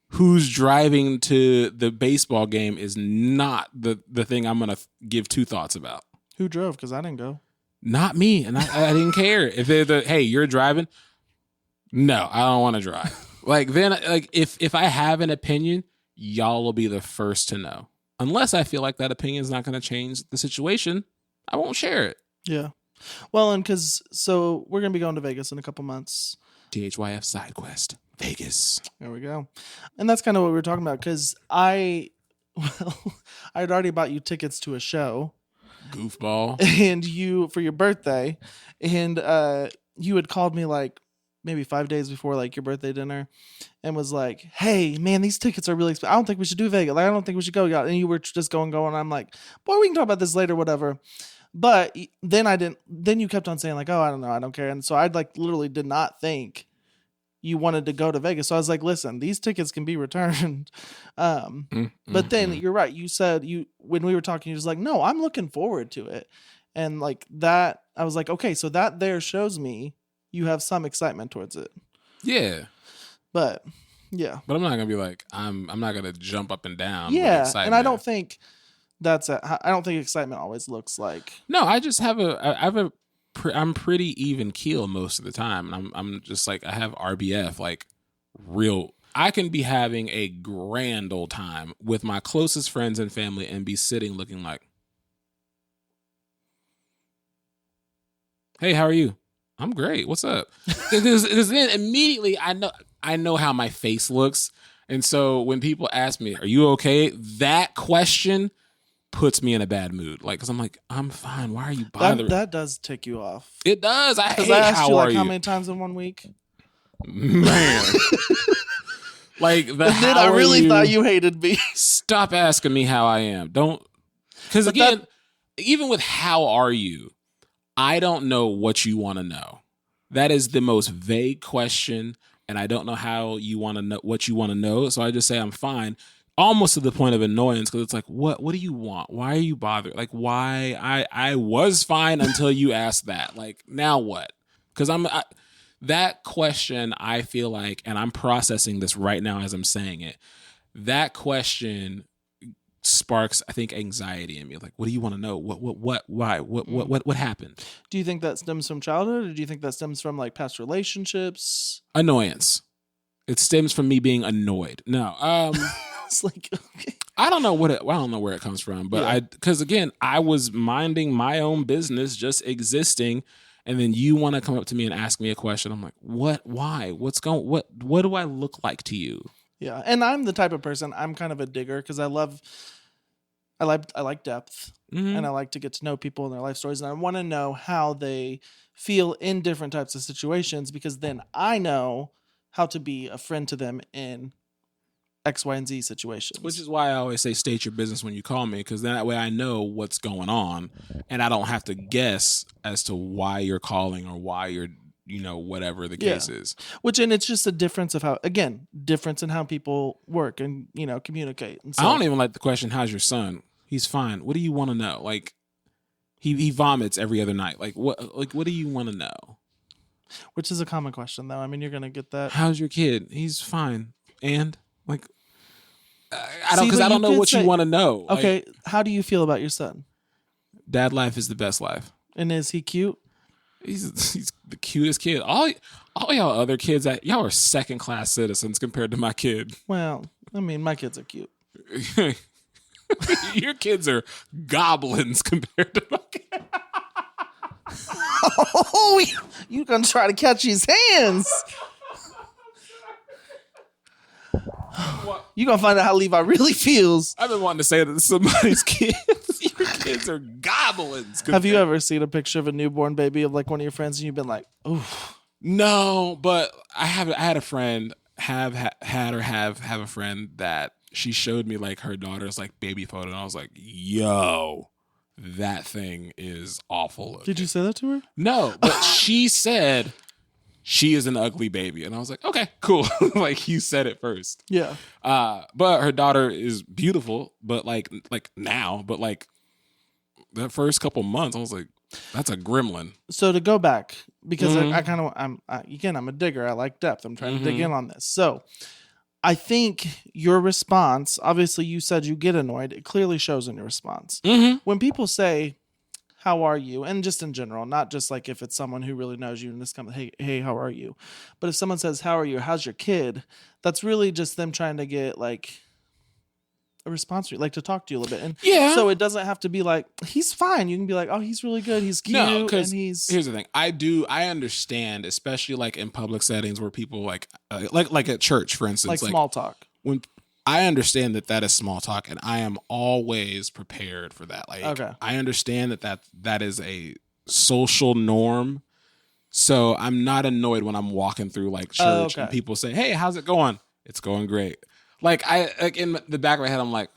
who's driving to the baseball game is not the thing I'm going to give 2 thoughts about. Who drove? Because I didn't go. Not me. And I didn't care. If they're hey, you're driving. No, I don't want to drive. Like then like if I have an opinion, y'all will be the first to know. Unless I feel like that opinion is not going to change the situation, I won't share it. Yeah. Well, and so we're going to be going to Vegas in a couple months. THYF side quest, Vegas. There we go. And that's kind of what we were talking about because I had already bought you tickets to a show. Goofball. And you, for your birthday, and you had called me like maybe 5 days before like your birthday dinner and was like, hey man, these tickets are really expensive. I don't think we should do Vegas. Like, I don't think we should go. And you were just going. I'm like, boy, we can talk about this later, whatever. But then I didn't. Then you kept on saying like, "Oh, I don't know, I don't care," and so I like literally did not think you wanted to go to Vegas. So I was like, "Listen, these tickets can be returned." But then you're right. You said when we were talking, you was like, "No, I'm looking forward to it," and like that, I was like, "Okay, so that there shows me you have some excitement towards it." Yeah. But yeah, But I'm not gonna be like I'm not gonna jump up and down. With yeah, excitement. and I don't think I don't think excitement always looks like. No, I just have I'm pretty even keel most of the time, and I'm just like I have RBF like real. I can be having a grand old time with my closest friends and family and be sitting looking like, "Hey, how are you? I'm great. What's up?" Because then immediately I know how my face looks, and so when people ask me, "Are you okay?" that question puts me in a bad mood. Like, because I'm like, I'm fine. Why are you bothering? That does tick you off. It does. I hate I asked how you are like you? how many times in 1 week? Man. Like the And then I really thought you hated me. Stop asking me how I am. Don't, because again, even with how are you, I don't know what you want to know. That is the most vague question, and I don't know how you want to know what you want to know. So I just say I'm fine, almost to the point of annoyance, because it's like, what do you want? Why are you bothered? Like, why? I was fine until you asked that. Like, now what? Because that question, I feel like, and I'm processing this right now as I'm saying it, that question sparks, I think, anxiety in me. Like, what do you want to know? What, why, what happened? Do you think that stems from childhood, or do you think that stems from like past relationships? Annoyance. It stems from me being annoyed. No, It's like, okay. I don't know I don't know where it comes from, but because again, I was minding my own business, just existing. And then you want to come up to me and ask me a question. I'm like, what? Why? What do I look like to you? Yeah, and I'm the type of person. I'm kind of a digger because I like depth, and I like to get to know people and their life stories, and I want to know how they feel in different types of situations, because then I know how to be a friend to them in X, Y, and Z situations. Which is why I always say state your business when you call me, because that way I know what's going on, and I don't have to guess as to why you're calling or why you're, whatever the case is. And it's just a difference of difference in how people work and, communicate. And so, I don't even like the question, how's your son? He's fine. What do you want to know? Like, he vomits every other night. Like, what do you want to know? Which is a common question, though. I mean, you're going to get that. How's your kid? He's fine. And like, I don't know what you want to know. Okay, like, how do you feel about your son? Dad life is the best life. And is he cute? He's the cutest kid. All y'all other kids, y'all are second class citizens compared to my kid. Well, I mean, my kids are cute. Your kids are goblins compared to my kid. Oh, you gonna try to catch his hands? You gonna find out how Levi really feels. I've been wanting to say that to somebody's kids. Your kids are goblins. Have you ever seen a picture of a newborn baby of like one of your friends and you've been like, ooh? No, but I had a friend have a friend that she showed me like her daughter's like baby photo, and I was like, yo, that thing is awful looking. Did you say that to her? No, but she said she is an ugly baby, and I was like, okay, cool. Like, you said it first. Yeah. But her daughter is beautiful, but like now, but like the first couple months, I was like, that's a gremlin. So to go back, because I'm a digger. I like depth. I'm trying to dig in on this. So I think your response, obviously you said you get annoyed. It clearly shows in your response. When people say, how are you? And just in general, not just like if it's someone who really knows you and just comes, hey, how are you? But if someone says, how are you? How's your kid? That's really just them trying to get like a response, like to talk to you a little bit. And so it doesn't have to be like, he's fine. You can be like, oh, he's really good. He's cute. No, and he's... Here's the thing. I understand, especially like in public settings where people like at church, for instance. Like small talk. When I understand that is small talk, and I am always prepared for that. Like, okay. I understand that is a social norm. So I'm not annoyed when I'm walking through like church and people say, hey, how's it going? It's going great. Like in the back of my head, I'm like,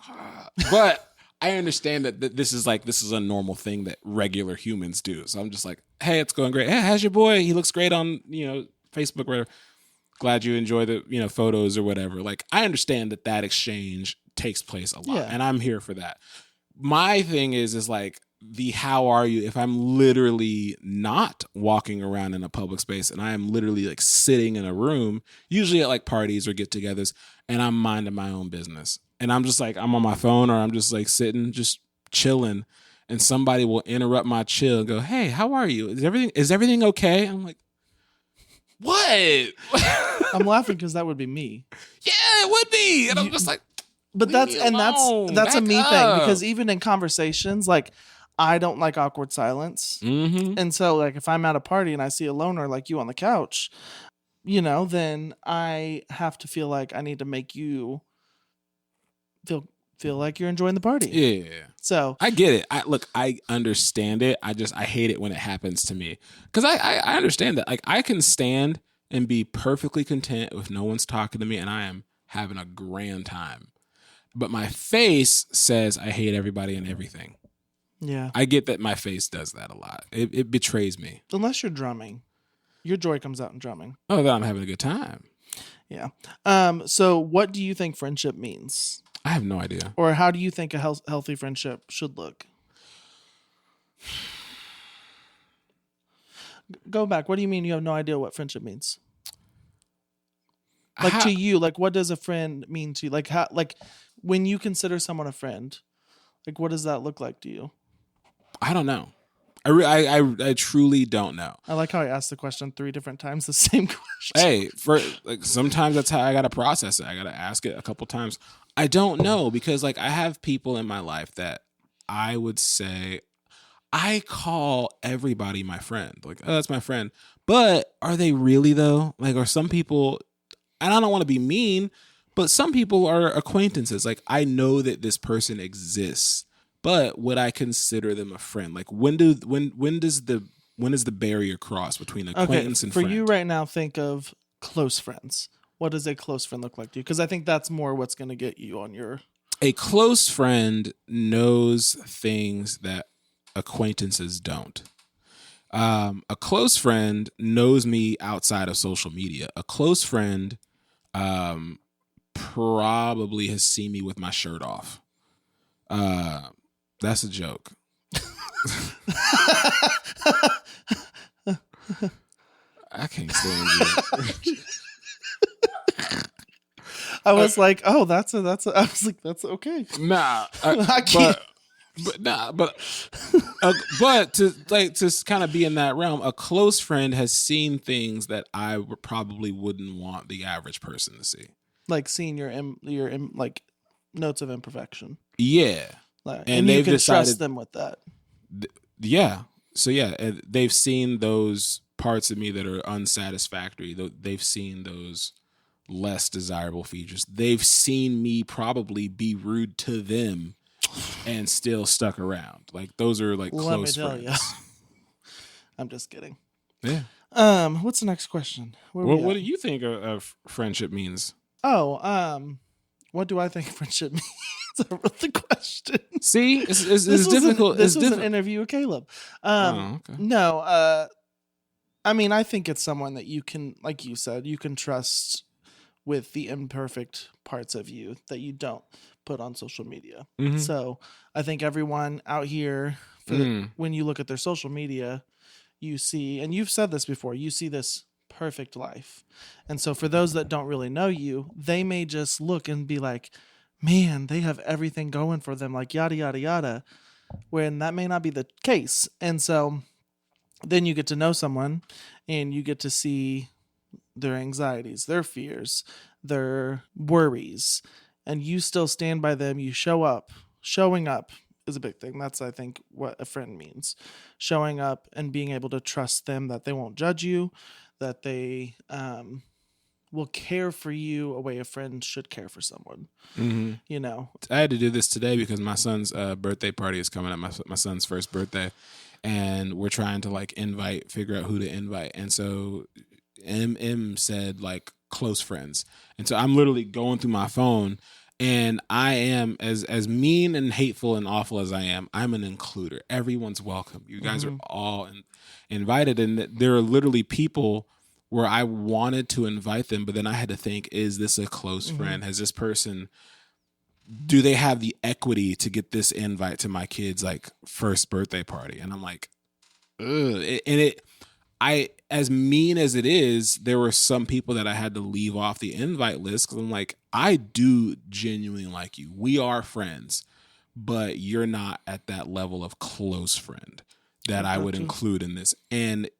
but I understand that this is a normal thing that regular humans do. So I'm just like, hey, it's going great. Hey, how's your boy? He looks great on, Facebook, where glad you enjoy the, photos or whatever. Like, I understand that exchange takes place a lot, and I'm here for that. My thing is like the how are you if I'm literally not walking around in a public space and I am literally like sitting in a room, usually at like parties or get-togethers, and I'm minding my own business. And I'm just like, I'm on my phone or I'm just like sitting, just chilling, and somebody will interrupt my chill and go, hey, how are you? Is everything okay? I'm like, what? I'm laughing because that would be me. Yeah, it would be. And I'm just like, but that's a me up. thing, because even in conversations, like, I don't like awkward silence. Mm-hmm. And so, like, if I'm at a party and I see a loner like you on the couch, then I have to feel like I need to make you feel like you're enjoying the party. Yeah. So I get it. I understand it. I hate it when it happens to me, because I understand that. Like, I can stand and be perfectly content if no one's talking to me and I am having a grand time. But my face says I hate everybody and everything. Yeah. I get that my face does that a lot. It betrays me. Unless you're drumming. Your joy comes out in drumming. Oh, that I'm having a good time. Yeah. So what do you think friendship means? I have no idea. Or how do you think a healthy friendship should look? Go back. What do you mean you have no idea what friendship means? Like, to you, like, what does a friend mean to you? Like, how, like, when you consider someone a friend, like, what does that look like to you? I don't know. I truly don't know. I like how I asked the question 3 different times, the same question. Hey, sometimes that's how I gotta process it. I gotta ask it a couple times. I don't know, because like I have people in my life that I would say I call everybody my friend. Like, oh, that's my friend. But are they really though? Like, are some people, and I don't want to be mean, but some people are acquaintances. Like, I know that this person exists, but would I consider them a friend? Like, when is the barrier cross between acquaintance and friend? For you right now, think of close friends. What does a close friend look like to you? Because I think that's more what's going to get you on your... A close friend knows things that acquaintances don't. A close friend knows me outside of social media. A close friend probably has seen me with my shirt off. That's a joke. I can't stand you. I was like, oh, that's I was like, that's okay. Nah, I can't. But to kind of be in that realm, a close friend has seen things that I probably wouldn't want the average person to see. Like seeing your like notes of imperfection. Yeah. Like, and you they've can decided, trust them with that. Yeah. So yeah, they've seen those parts of me that are unsatisfactory. They've seen those less desirable features. They've seen me probably be rude to them and still stuck around. Like, those are like close friends. You. I'm just kidding. Yeah. What's the next question? What do you think of friendship means? Oh, what do I think friendship means? I wrote the question. See, it's difficult. This was an interview with Caleb. Okay. No, I mean, I think it's someone that you can, like you said, you can trust with the imperfect parts of you that you don't put on social media. Mm-hmm. So I think everyone out here, when you look at their social media, you see, and you've said this before, you see this perfect life. And so for those that don't really know you, they may just look and be like, man, they have everything going for them, like yada, yada, yada, when that may not be the case. And so then you get to know someone and you get to see their anxieties, their fears, their worries, and you still stand by them. You show up. Showing up is a big thing. That's, I think, what a friend means. Showing up and being able to trust them, that they won't judge you, that they will care for you a way a friend should care for someone. Mm-hmm. You know, I had to do this today because my son's birthday party is coming up. My son's first birthday, and we're trying to figure out who to invite. And so M said close friends, and so I'm literally going through my phone, And I am as mean and hateful and awful as I am. I'm an includer. Everyone's welcome. You guys are all invited, and there are literally people where I wanted to invite them, but then I had to think: is this a close friend? Has this person? Do they have the equity to get this invite to my kid's like first birthday party? And I'm like, ugh. I as mean as it is, there were some people that I had to leave off the invite list because I'm like, I do genuinely like you. We are friends, but you're not at that level of close friend that I would include in this. And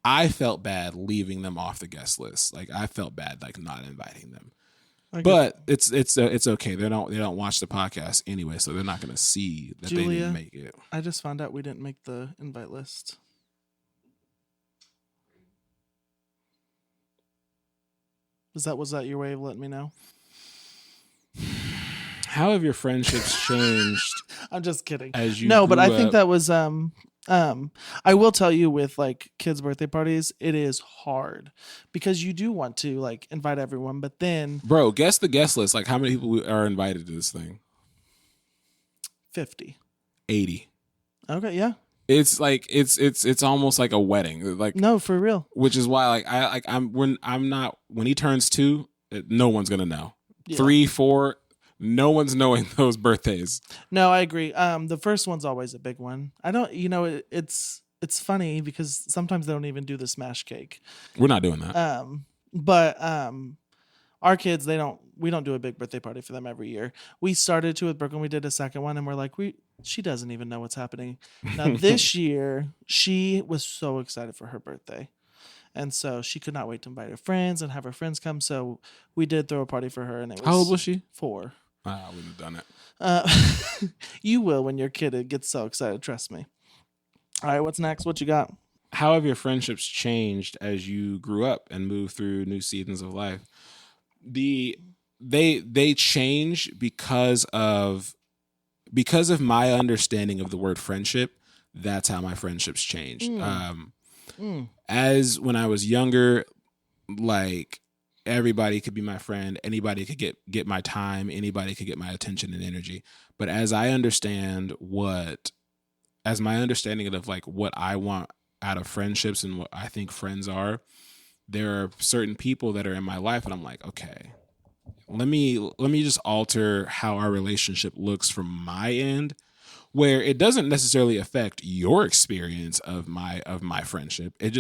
I felt bad leaving them off the guest list. Like I felt bad like not inviting them. But it's okay. They don't watch the podcast anyway, so they're not going to see that they didn't make it. I just found out we didn't make the invite list. Was that your way of letting me know? How have your friendships changed? I'm just kidding. As you but I think up? that was I will tell you with like kids' birthday parties, it is hard because you do want to like invite everyone, but then Bro, guess the guest list. Like how many people are invited to this thing? 50. 80. Okay, yeah. It's like it's almost like a wedding. Like No, for real. which is why when he turns 2, no one's gonna know. Yeah. 3, 4, no one's knowing those birthdays. No, I agree. The first one's always a big one. I don't, it's funny because sometimes they don't even do the smash cake. We're not doing that. But our kids, we don't do a big birthday party for them every year. We started to with Brooklyn. We did a second one and we're like, she doesn't even know what's happening. Now this year, she was so excited for her birthday. And so she could not wait to invite her friends and have her friends come. So we did throw a party for her. And it was How old was she? 4. I wouldn't have done it. You will when your kid gets so excited. Trust me. All right, what's next? What you got? How have your friendships changed as you grew up and moved through new seasons of life? They change because of my understanding of the word friendship. That's how my friendships changed. As when I was younger, like everybody could be my friend, anybody could get my time, anybody could get my attention and energy. But as my understanding of like what I want out of friendships and what I think friends are, there are certain people that are in my life and I'm like, okay, let me just alter how our relationship looks from my end, where it doesn't necessarily affect your experience of my friendship. It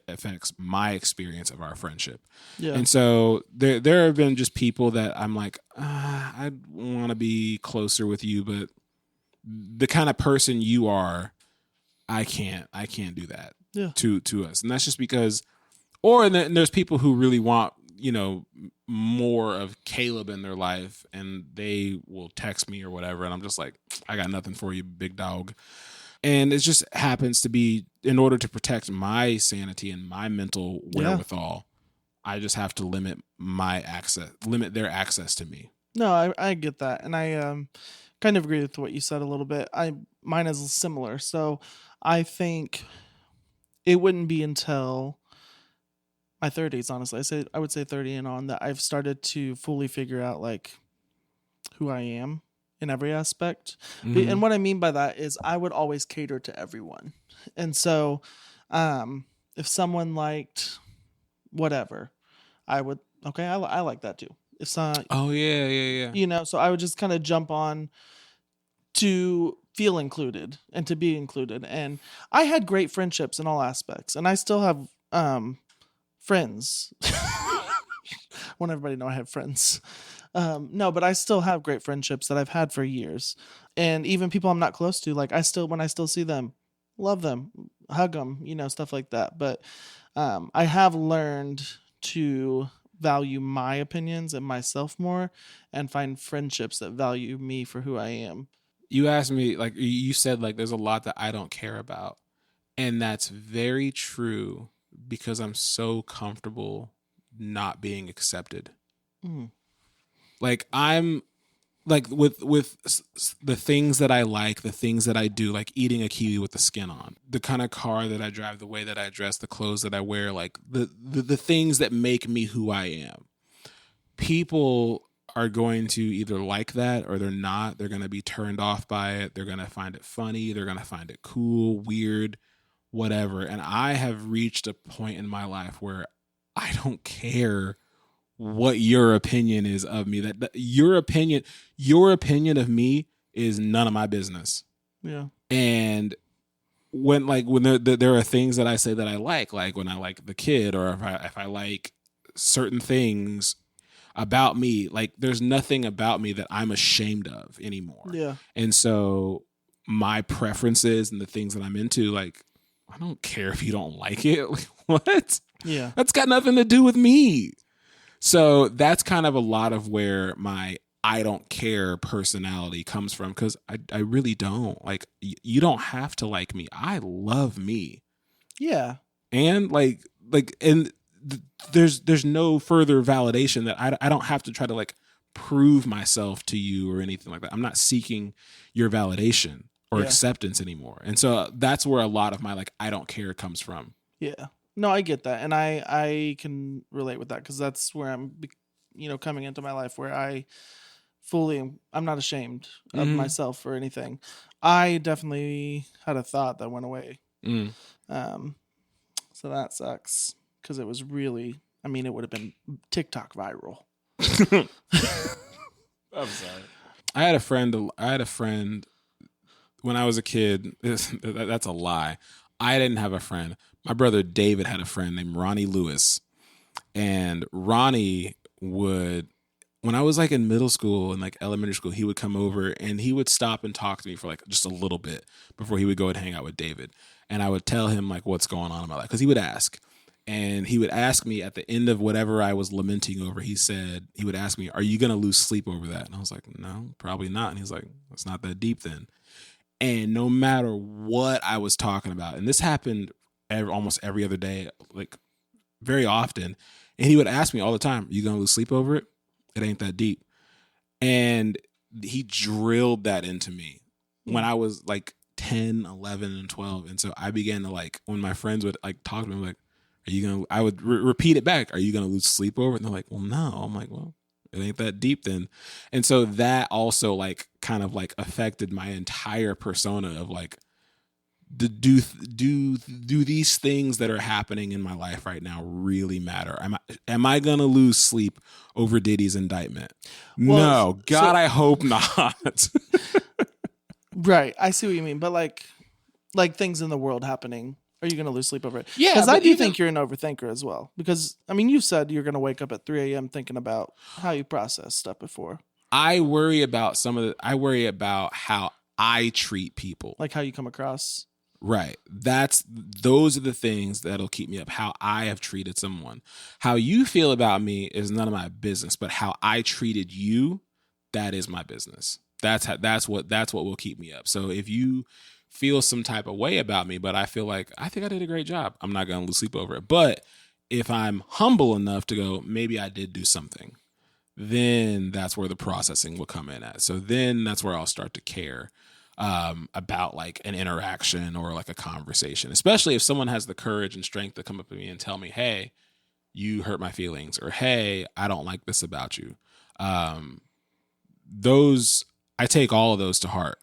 affects my experience of our friendship. Yeah. And so there have been just people that I'm like, I want to be closer with you, but the kind of person you are, I can't do that to us. And that's just because, and then there's people who really want, more of Caleb in their life and they will text me or whatever. And I'm just like, I got nothing for you, big dog. And it just happens to be in order to protect my sanity and my mental wherewithal, I just have to limit their access to me. No, I get that. And I kind of agree with what you said a little bit. Mine is similar. So I think it wouldn't be until my 30s, honestly. I would say 30 and on that I've started to fully figure out like who I am in every aspect. Mm-hmm. And what I mean by that is I would always cater to everyone. And so if someone liked whatever, I would, okay, I like that too. If not, oh yeah. So I would just kind of jump on to feel included and to be included. And I had great friendships in all aspects, and I still have friends. I want everybody to know I have friends. No, but I still have great friendships that I've had for years. And even people I'm not close to, like when I still see them, love them, hug them, stuff like that. But I have learned to value my opinions and myself more and find friendships that value me for who I am. You asked me, like you said, like there's a lot that I don't care about. And that's very true because I'm so comfortable not being accepted. Mm. Like I'm like with the things that I like, the things that I do, like eating a kiwi with the skin on, the kind of car that I drive, the way that I dress, the clothes that I wear, like the things that make me who I am. People are going to either like that or they're not. They're going to be turned off by it. They're going to find it funny. They're going to find it cool, weird, whatever. And I have reached a point in my life where I don't care what your opinion is of me. That your opinion of me is none of my business. Yeah. And when there are things that I say that I like when I like the kid, or if I like certain things about me, like there's nothing about me that I'm ashamed of anymore. Yeah. And so my preferences and the things that I'm into, like, I don't care if you don't like it. Like, what? Yeah. That's got nothing to do with me. So that's kind of a lot of where my I don't care personality comes from, because I really don't. Like, you don't have to like me. I love me. Yeah. And there's no further validation that I don't have to try to like prove myself to you or anything like that. I'm not seeking your validation or acceptance anymore. And so that's where a lot of my like I don't care comes from. Yeah. No, I get that. And I can relate with that, because that's where I'm, coming into my life where I'm not ashamed of myself or anything. I definitely had a thought that went away. So that sucks, because it was really, it would have been TikTok viral. I'm sorry. I had a friend when I was a kid. That's a lie. I didn't have a friend. My brother David had a friend named Ronnie Lewis. And Ronnie would, when I was like in middle school and like elementary school, he would come over and he would stop and talk to me for like just a little bit before he would go and hang out with David. And I would tell him like what's going on in my life, because he would ask. And he would ask me at the end of whatever I was lamenting over, he would ask me, are you going to lose sleep over that? And I was like, no, probably not. And he's like, it's not that deep then. And no matter what I was talking about, and this happened almost every other day, like very often, and he would ask me all the time, you going to lose sleep over it? It ain't that deep. And he drilled that into me when I was like 10, 11, and 12. And so I began to like, when my friends would like talk to me, like, I would repeat it back. Are you going to lose sleep over it? And they're like, well, no. I'm like, well, it ain't that deep then. And so that also like kind of like affected my entire persona of like, do these things that are happening in my life right now really matter? Am I going to lose sleep over Diddy's indictment? Well, no, God, I hope not. Right. I see what you mean. But like things in the world happening, are you going to lose sleep over it? Yeah. Because I do think you're an overthinker as well. Because, you said you're going to wake up at 3 a.m. thinking about how you process stuff before. I worry about how I treat people. Like how you come across. Right. Those are the things that'll keep me up. How I have treated someone. How you feel about me is none of my business, but how I treated you, that is my business. That's what will keep me up. So if you feel some type of way about me, but I feel like I think I did a great job, I'm not going to lose sleep over it. But if I'm humble enough to go, maybe I did do something, then that's where the processing will come in at. So then that's where I'll start to care about like an interaction or like a conversation, especially if someone has the courage and strength to come up to me and tell me, hey, you hurt my feelings, or hey, I don't like this about you. I take all of those to heart.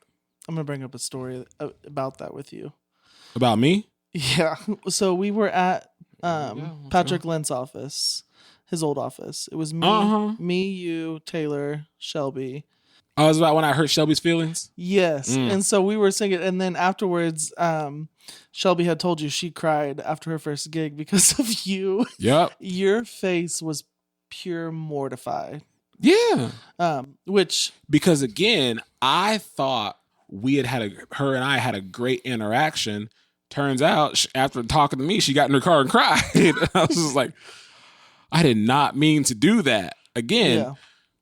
I'm going to bring up a story about that with you. About me? Yeah. So we were at Patrick Lent's office, his old office. It was me, you, Taylor, Shelby. Oh, it was about when I hurt Shelby's feelings? Yes. And so we were singing, and then afterwards, Shelby had told you she cried after her first gig because of you. Yep. Your face was pure mortified. Yeah. Because again, I thought her and I had a great interaction. Turns out after talking to me, she got in her car and cried. I was just like, I did not mean to do that. Again,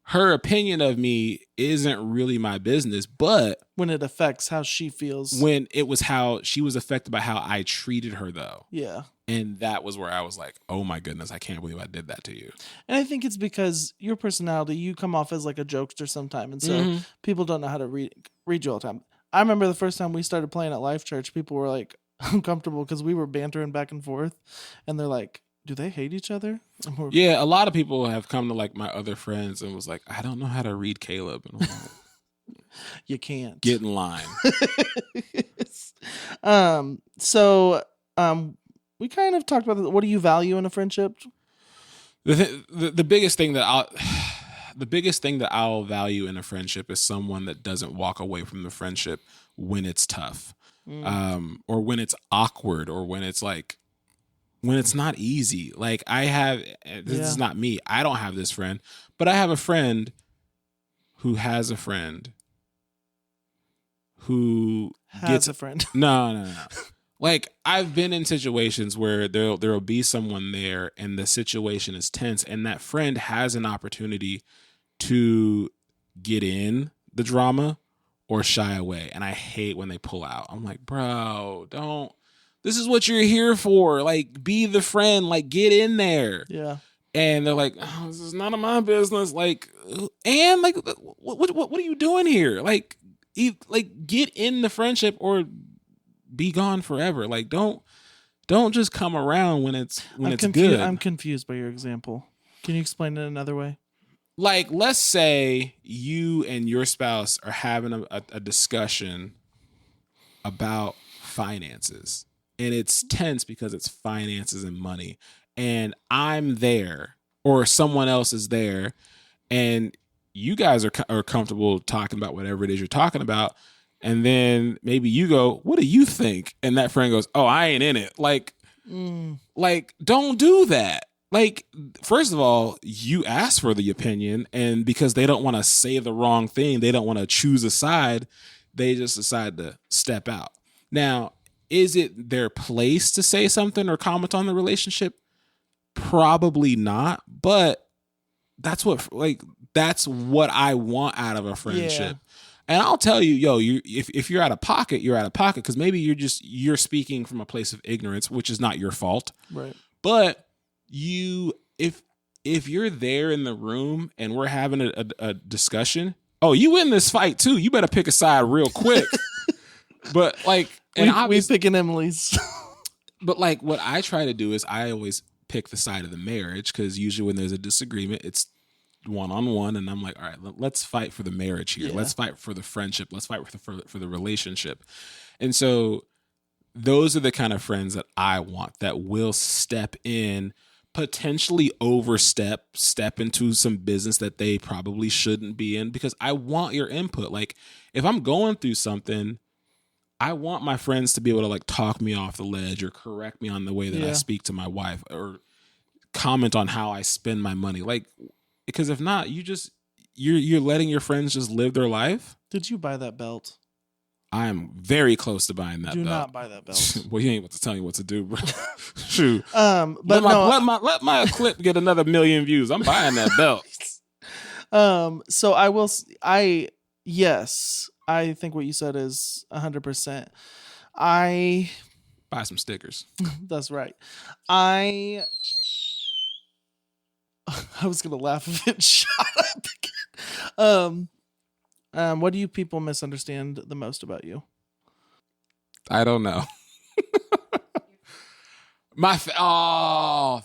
her opinion of me isn't really my business, but when it affects how she feels, when it was how she was affected by how I treated her though. Yeah. And that was where I was like, oh my goodness, I can't believe I did that to you. And I think it's because your personality, you come off as like a jokester sometime. And so people don't know how to read you all the time. I remember the first time we started playing at Life Church, people were like uncomfortable because we were bantering back and forth. And they're like, Do they hate each other? Yeah, a lot of people have come to like my other friends and was like, I don't know how to read Caleb. And I'm like, you can't. Get in line. We kind of talked about what do you value in a friendship? The biggest thing that I'll value in a friendship is someone that doesn't walk away from the friendship when it's tough, or when it's awkward, or when it's not easy. Like this is not me. I don't have this friend, but I have a friend who has a friend who gets a friend. No. Like, I've been in situations where there'll be someone there and the situation is tense, and that friend has an opportunity to get in the drama or shy away. And I hate when they pull out. I'm like, bro, don't. This is what you're here for. Like, be the friend. Like, get in there. Yeah. And they're like, oh, this is none of my business. Like, and like, what are you doing here? Like, get in the friendship or be gone forever. Like, don't just come around when it's good. I'm confused by your example. Can you explain it another way? Like, let's say you and your spouse are having a discussion about finances, and it's tense because it's finances and money, and I'm there or someone else is there, and you guys are comfortable talking about whatever it is you're talking about. And then maybe you go, what do you think? And that friend goes, oh, I ain't in it. Like, don't do that. Like, first of all, you ask for the opinion, and because they don't want to say the wrong thing, they don't want to choose a side, they just decide to step out. Now, is it their place to say something or comment on the relationship? Probably not, but that's what I want out of a friendship. Yeah. And I'll tell you, if you're out of pocket, you're out of pocket, because maybe you're speaking from a place of ignorance, which is not your fault. Right. But if you're there in the room and we're having a discussion, oh, you in this fight too. You better pick a side real quick. But like, and we picking Emily's. But like, what I try to do is I always pick the side of the marriage, because usually when there's a disagreement, it's one-on-one, and I'm like, all right, let's fight for the marriage here. Yeah. Let's fight for the friendship. Let's fight for the relationship. And so those are the kind of friends that I want, that will step in, potentially step into some business that they probably shouldn't be in, because I want your input. Like, if I'm going through something, I want my friends to be able to like talk me off the ledge or correct me on the way that I speak to my wife, or comment on how I spend my money. Like, because if not, you're letting your friends just live their life. Did you buy that belt? I am very close to buying that belt. Do not buy that belt. Well, you ain't about to tell me what to do, bro. Shoot. But let my clip get another 1 million views. I'm buying that belt. So yes, I think what you said is 100%. I buy some stickers. That's right. I was gonna laugh if it shot up again. What do you people misunderstand the most about you? I don't know.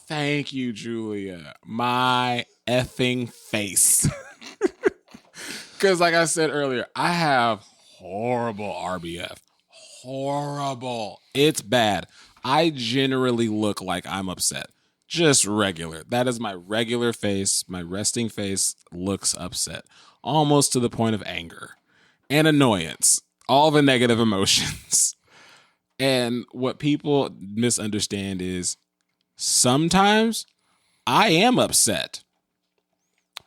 Thank you, Julia. My effing face. Because like I said earlier, I have horrible RBF. Horrible. It's bad. I generally look like I'm upset. Just regular. That is my regular face. My resting face looks upset. Almost to the point of anger and annoyance. All the negative emotions. And what people misunderstand is sometimes I am upset.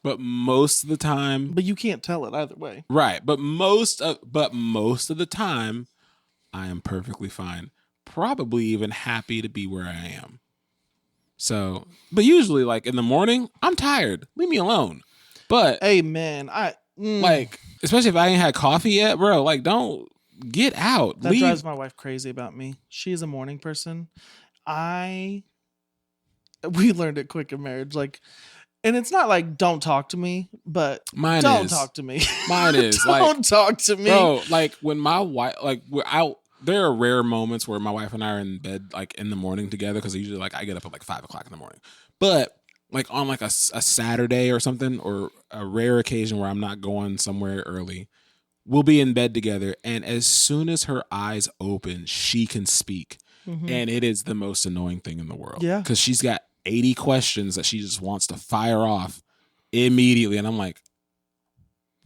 But most of the time... But you can't tell it either way. Right. But most of the time, I am perfectly fine. Probably even happy to be where I am. So, but usually, like, in the morning, I'm tired. Leave me alone. But... Hey, man, like, especially if I ain't had coffee yet, bro, like, don't get out. That drives my wife crazy about me. She's a morning person. We learned it quick in marriage. Like... And it's not like don't talk to me, but don't talk to me. Mine is don't talk to me, bro. Like when my wife, like there are rare moments where my wife and I are in bed like in the morning together because usually like I get up at like 5 o'clock in the morning. But like on like a Saturday or something, or a rare occasion where I'm not going somewhere early, we'll be in bed together, and as soon as her eyes open, she can speak. And it is the most annoying thing in the world. Yeah. Because she's got 80 questions that she just wants to fire off immediately. And I'm like,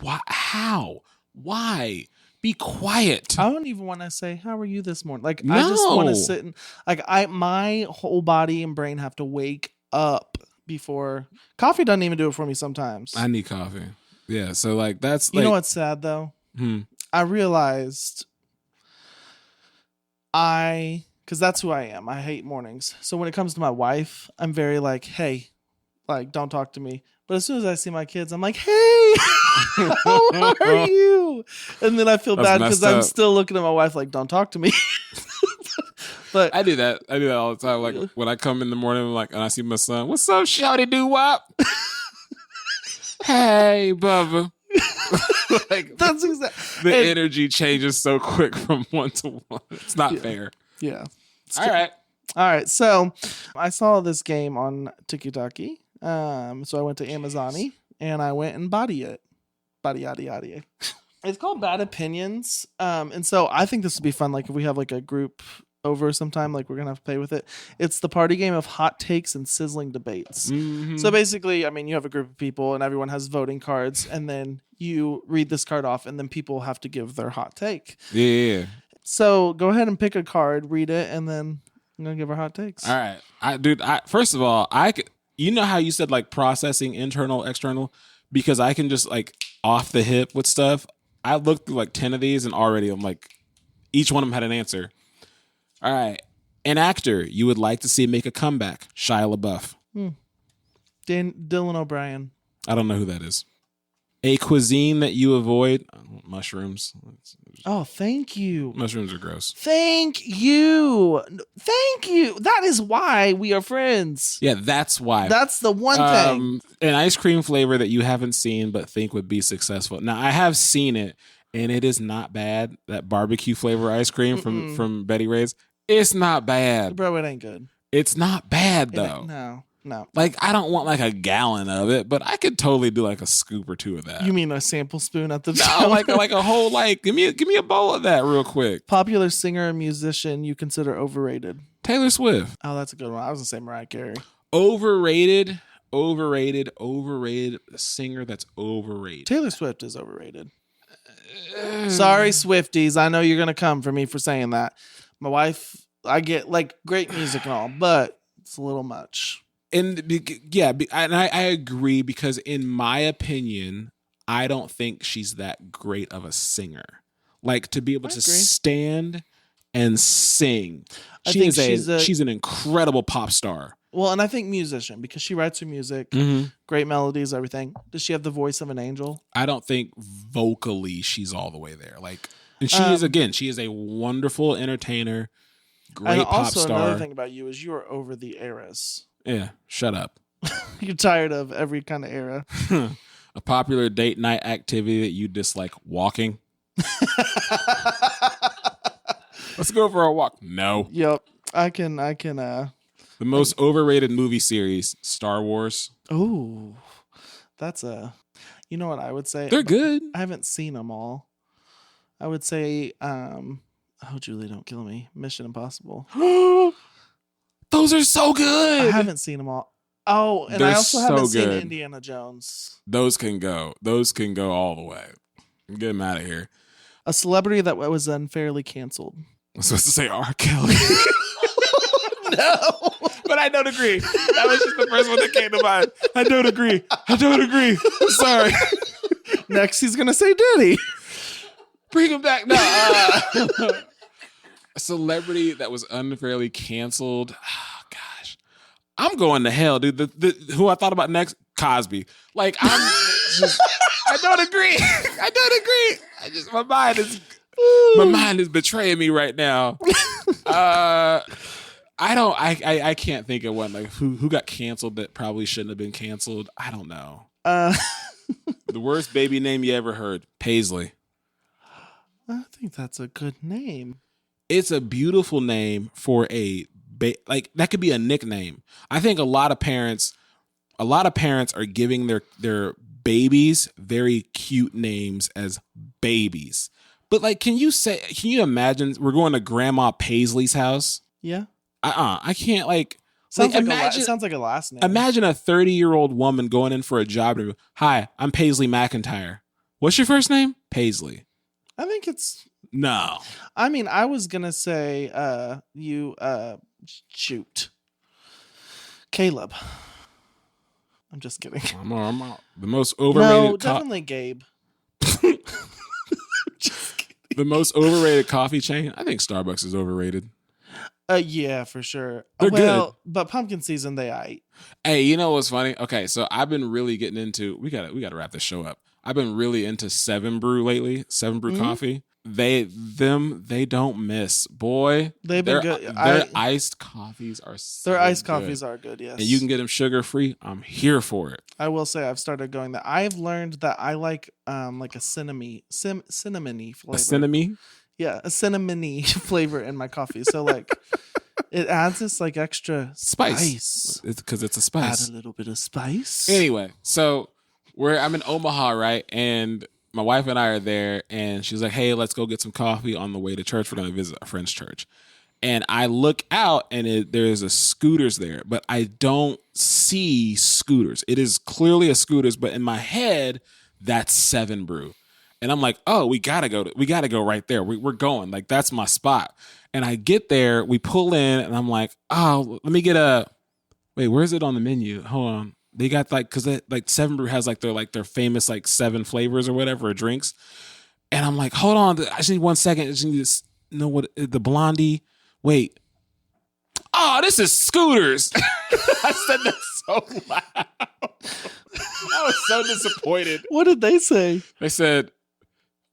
why? How? Why? Be quiet. I don't even want to say, how are you this morning? Like, I just want to No. sit and, like, my whole body and brain have to wake up before. Coffee doesn't even do it for me sometimes. I need coffee. Yeah. So, like, that's You like, know what's sad, though? Hmm. I realized because that's who I am. I hate mornings. So when it comes to my wife, I'm very like, hey, like, don't talk to me. But as soon as I see my kids, I'm like, hey, how are you? And then I feel That's bad because messed I'm up. still looking at my wife like, don't talk to me. But I do that. I do that all the time. Like, when I come in the morning, like, and I see my son, what's up, shawty doo wop? Hey, Bubba. Like, that's exactly the energy changes so quick from one to one. It's not fair. yeah. All right. All right. So I saw this game on Tiki-Taki. So I went to Amazon and I went and bought it. Body yada yada. It's called Bad Opinions. And so I think this would be fun. Like if we have like a group over sometime, like we're gonna have to play with it. It's the party game of hot takes and sizzling debates. So basically, I mean, you have a group of people and everyone has voting cards, and then you read this card off, and then people have to give their hot take. Yeah. So go ahead and pick a card, read it, and then I'm gonna give our hot takes. All right. First of all, you know how you said like processing internal, external? Because I can just like off the hip with stuff. I looked through like 10 of these and already I'm like, each one of them had an answer. All right. An actor you would like to see make a comeback. Shia LaBeouf. Dylan O'Brien. I don't know who that is. A cuisine that you avoid. Mushrooms. Oh, thank you. Mushrooms are gross. Thank you. Thank you. That is why we are friends. Yeah, that's why. That's the one thing. An ice cream flavor that you haven't seen but think would be successful. Now, I have seen it, and it is not bad. That barbecue flavor ice cream from Betty Ray's. It's not bad. Bro, it ain't good. It's not bad, though. No. Like, I don't want like a gallon of it, but I could totally do like a scoop or two of that. You mean a sample spoon at the No, top? like a whole, like, give me a bowl of that real quick. Popular singer and musician you consider overrated. Taylor Swift. Oh, that's a good one. I was going to say Mariah Carey. Overrated singer that's overrated. Taylor Swift is overrated. Sorry, Swifties. I know you're going to come for me for saying that. My wife, I get like great music and all, but it's a little much. And yeah, and I agree, because in my opinion, I don't think she's that great of a singer. Like, to be able to stand and sing. She's an incredible pop star. Well, and I think musician, because she writes her music, great melodies, everything. Does she have the voice of an angel? I don't think vocally she's all the way there. Like, and she is a wonderful entertainer, great and pop also, star. another thing about you is you are over the eras. Yeah, shut up. You're tired of every kind of era. A popular date night activity that you dislike: walking. Let's go for a walk. No. Yep. I can. The most overrated movie series: Star Wars. Oh, that's you know what I would say? They're good. I haven't seen them all. I would say, oh, Julie, don't kill me. Mission Impossible. Those are so good. I haven't seen them all. Oh, and They're I also haven't so seen good. Indiana Jones. Those can go all the way. Get them out of here. A celebrity that was unfairly canceled. I'm supposed to say R. Kelly. No. But I don't agree. That was just the first one that came to mind. I don't agree. I'm sorry. Next, he's going to say Diddy. Bring him back. No. A celebrity that was unfairly canceled. Oh, gosh. I'm going to hell, dude. Who I thought about next? Cosby. Like, I don't agree. My mind is betraying me right now. I can't think of one, like, who got canceled that probably shouldn't have been canceled. I don't know. The worst baby name you ever heard: Paisley. I think that's a good name. it's a beautiful name for like that could be a nickname. I think a lot of parents are giving their babies very cute names as babies. But like, can you imagine we're going to Grandma Paisley's house? Yeah. I can't like. Sounds like imagine, it sounds like a last name. Imagine a 30-year-old woman going in for a job interview. Hi, I'm Paisley McIntyre. What's your first name? Paisley. I think it's No. I mean, I was gonna say shoot. Caleb. I'm just kidding. I'm out. The most overrated. No, definitely Gabe. The most overrated coffee chain. I think Starbucks is overrated. Yeah, for sure. They're good. But pumpkin season they ate. Hey, you know what's funny? Okay, so I've been really getting into. We gotta wrap this show up. I've been really into 7 Brew lately. 7 Brew coffee. They don't miss. Boy, They've been good. Their iced coffees are so Their iced good. coffees are good, yes. And you can get them sugar free. I'm here for it. I will say I've started going that. I've learned that I like a cinnamony flavor. A cinnamon? Yeah, a cinnamony flavor in my coffee. So like it adds this like extra spice. It's because it's a spice. Add a little bit of spice. Anyway, so I'm in Omaha, right? And my wife and I are there, and she's like, hey, let's go get some coffee on the way to church. We're going to visit a friend's church. And I look out, and there's a Scooters there, but I don't see Scooters. It is clearly a Scooters, but in my head, that's 7 Brew. And I'm like, oh, we gotta go right there. We're going. Like, that's my spot. And I get there, we pull in, and I'm like, oh, let me get wait, where is it on the menu? Hold on. They got because 7 Brew has their famous 7 flavors or whatever, or drinks. And I'm like, hold on, I just need 1 second. I just need to know what the Blondie. Wait. Oh, this is Scooters. I said that so loud. I was so disappointed. What did they say? They said,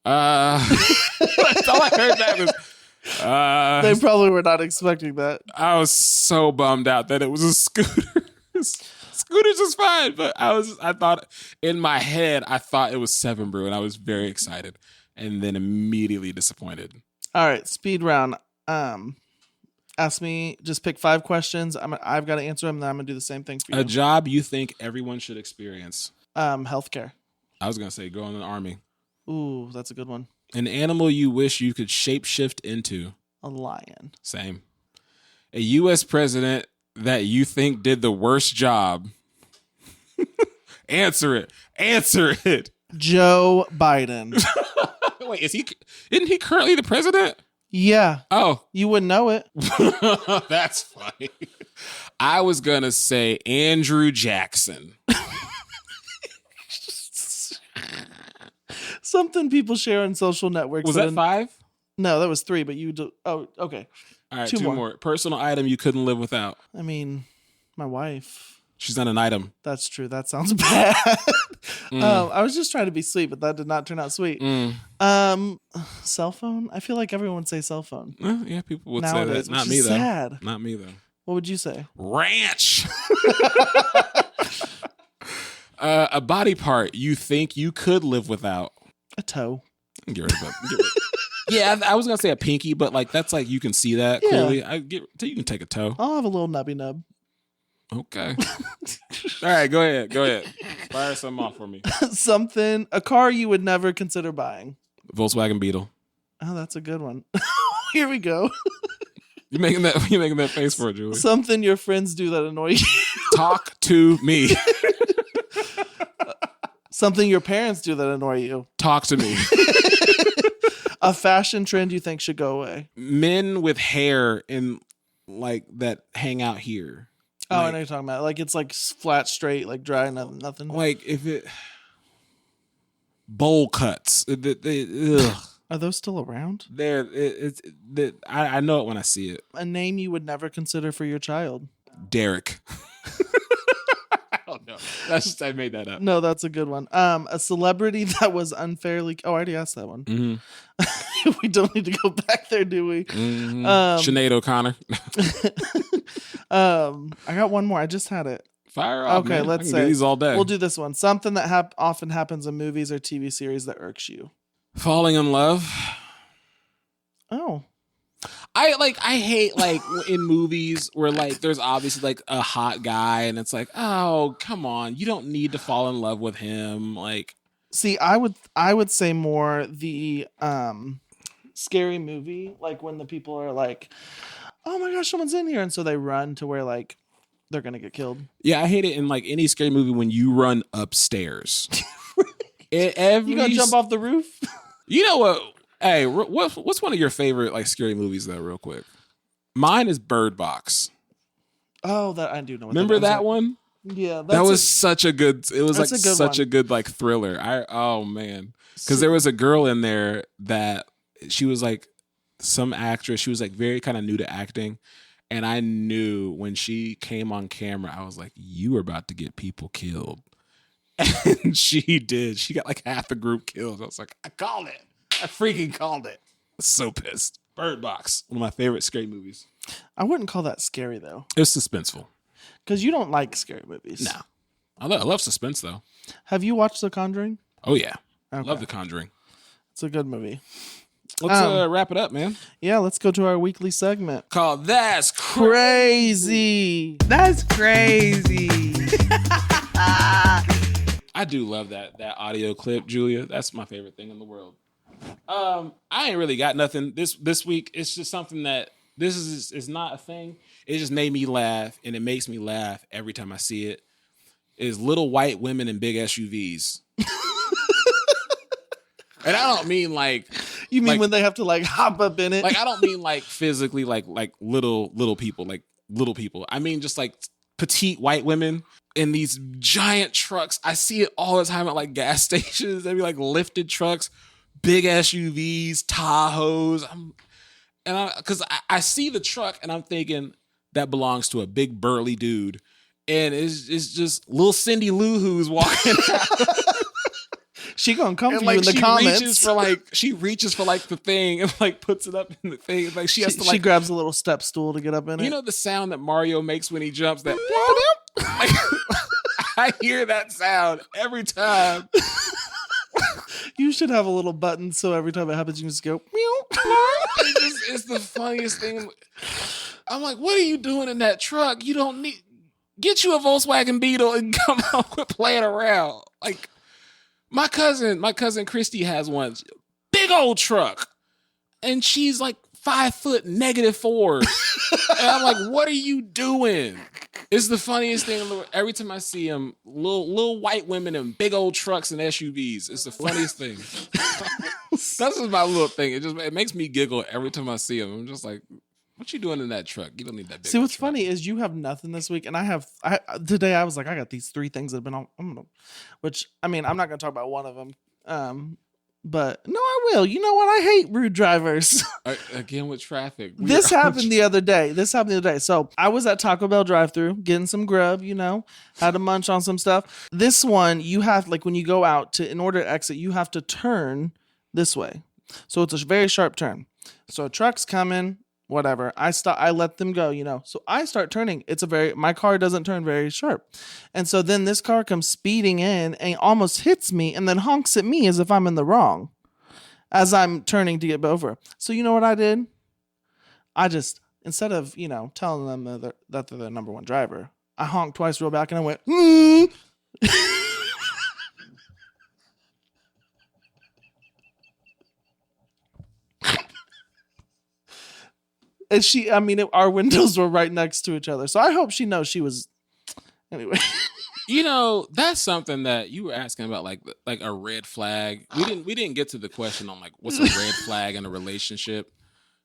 that's all I heard that was, they probably were not expecting that. I was so bummed out that it was a Scooters. Scooters is fine, but I thought in my head, I thought it was 7 Brew, and I was very excited, and then immediately disappointed. All right, speed round. Ask me, just pick 5 questions. I've got to answer them, and then I'm gonna do the same thing for you. A job you think everyone should experience? Healthcare. I was gonna say go in the army. Ooh, that's a good one. An animal you wish you could shapeshift into? A lion. Same. A U.S. president that you think did the worst job? Answer it. Joe Biden. Wait, isn't he currently the president? Yeah. Oh. You wouldn't know it. That's funny. I was gonna say Andrew Jackson. Something people share on social networks. Was that 5? No, that was 3, but you do. Oh, okay. All right, 2 2 more. Personal item you couldn't live without. I mean, my wife. She's not an item. That's true. That sounds bad. I was just trying to be sweet, but that did not turn out sweet. Cell phone? I feel like everyone would say cell phone. Yeah, people would Nowadays, say that. Not which me, is though. sad. Not me, though. What would you say? Ranch. A body part you think you could live without? A toe. Get rid of it. Yeah, I was gonna say a pinky, but that's you can see that clearly. You can take a toe. I'll have a little nubby nub. Okay. All right, go ahead. Fire something off for me. A car you would never consider buying. Volkswagen Beetle. Oh, that's a good one. Here we go. You making that face for it, Julie? Something your friends do that annoy you. Talk to me. Something your parents do that annoy you. Talk to me. A fashion trend you think should go away. Men with hair in that hang out here. Oh, I know you're talking about. It's flat, straight, dry, nothing. If it bowl cuts. Ugh. Are those still around? I know it when I see it. A name you would never consider for your child. Derek. I don't know. I made that up. No, that's a good one. A celebrity that was unfairly. Oh, I already asked that one. Mm-hmm. We don't need to go back there, do we? Mm-hmm. Sinead O'Connor. I got one more. I just had it. Fire off. Okay, man. let's I can say do these all day. We'll do this one. Something that often happens in movies or TV series that irks you. Falling in love. Oh. I hate like in movies where like there's obviously like a hot guy and it's like, oh, come on, you don't need to fall in love with him. Like, see, I would say more the scary movie, like when the people are like, oh my gosh, someone's in here, and so they run to where like they're gonna get killed. yeah, I hate it in like any scary movie when you run upstairs. You gonna jump off the roof? You know what? Hey, what's one of your favorite like scary movies though? Real quick, mine is Bird Box. Oh, that I do know. Remember that one? Yeah, that was such a good. It was like such one. a good like thriller. Oh man, because there was a girl in there that she was like some actress. She was like very kind of new to acting, and I knew when she came on camera, I was like, "You were about to get people killed," and she did. She got like half the group killed. I was like, "I called it. I freaking called it." So pissed. Bird Box, one of my favorite scary movies. I wouldn't call that scary though. It was suspenseful. Because you don't like scary movies. No, I love suspense though. Have you watched The Conjuring? Oh yeah, Okay. love The Conjuring. It's a good movie. Let's wrap it up, man. Yeah, let's go to our weekly segment Called That's Crazy. That's crazy. I do love that audio clip, Julia. That's my favorite thing in the world. I ain't really got nothing this week. It's just something that this is not a thing. It just made me laugh, and it makes me laugh every time I see it. Is little white women in big SUVs. And I don't mean like You mean like, when they have to like hop up in it? like I don't mean like physically like little people, like little people. I mean just like petite white women in these giant trucks. I see it all the time at like gas stations. They be like lifted trucks, big SUVs, Tahoes. Because I see the truck and I'm thinking that belongs to a big burly dude, and it's just little Cindy Lou Who's walking out. She gonna come And for like you in the comments. She reaches for like the thing and like puts it up in the thing. Like she has to like she grabs a little step stool to get up in it. you know the sound that Mario makes when he jumps. That like, I hear that sound every time. You should have a little button so every time it happens, you can just go meow. It's the funniest thing. I'm like, what are you doing in that truck? You don't need. Get you a Volkswagen Beetle and come on with playing around. Like my cousin Christy has one, big old truck, and she's like 5', -4, and I'm like, what are you doing? It's the funniest thing in the world. Every time I see them, little white women in big old trucks and SUVs. It's the funniest thing. That's just my little thing. It makes me giggle every time I see them. I'm just like, what you doing in that truck? You don't need that big. See, what's truck. funny is you have nothing this week, and today I was like, I got these 3 things that have been on, which I mean, I'm not gonna talk about one of them. But no, I will. You know what? I hate rude drivers. Again with traffic. This happened the other day. So I was at Taco Bell drive-thru getting some grub, had to munch on some stuff. This one, you have, like, when you go out in order to exit, you have to turn this way. So it's a very sharp turn. So a truck's coming, whatever. I let them go, So I start turning. My car doesn't turn very sharp. And so then this car comes speeding in and almost hits me and then honks at me as if I'm in the wrong as I'm turning to get over. So you know what I did? I just, instead of, telling them that they're the number one driver, I honked twice real back and I went, And our windows were right next to each other. So I hope she knows she was. Anyway. That's something that you were asking about, like a red flag. We didn't get to the question on like what's a red flag in a relationship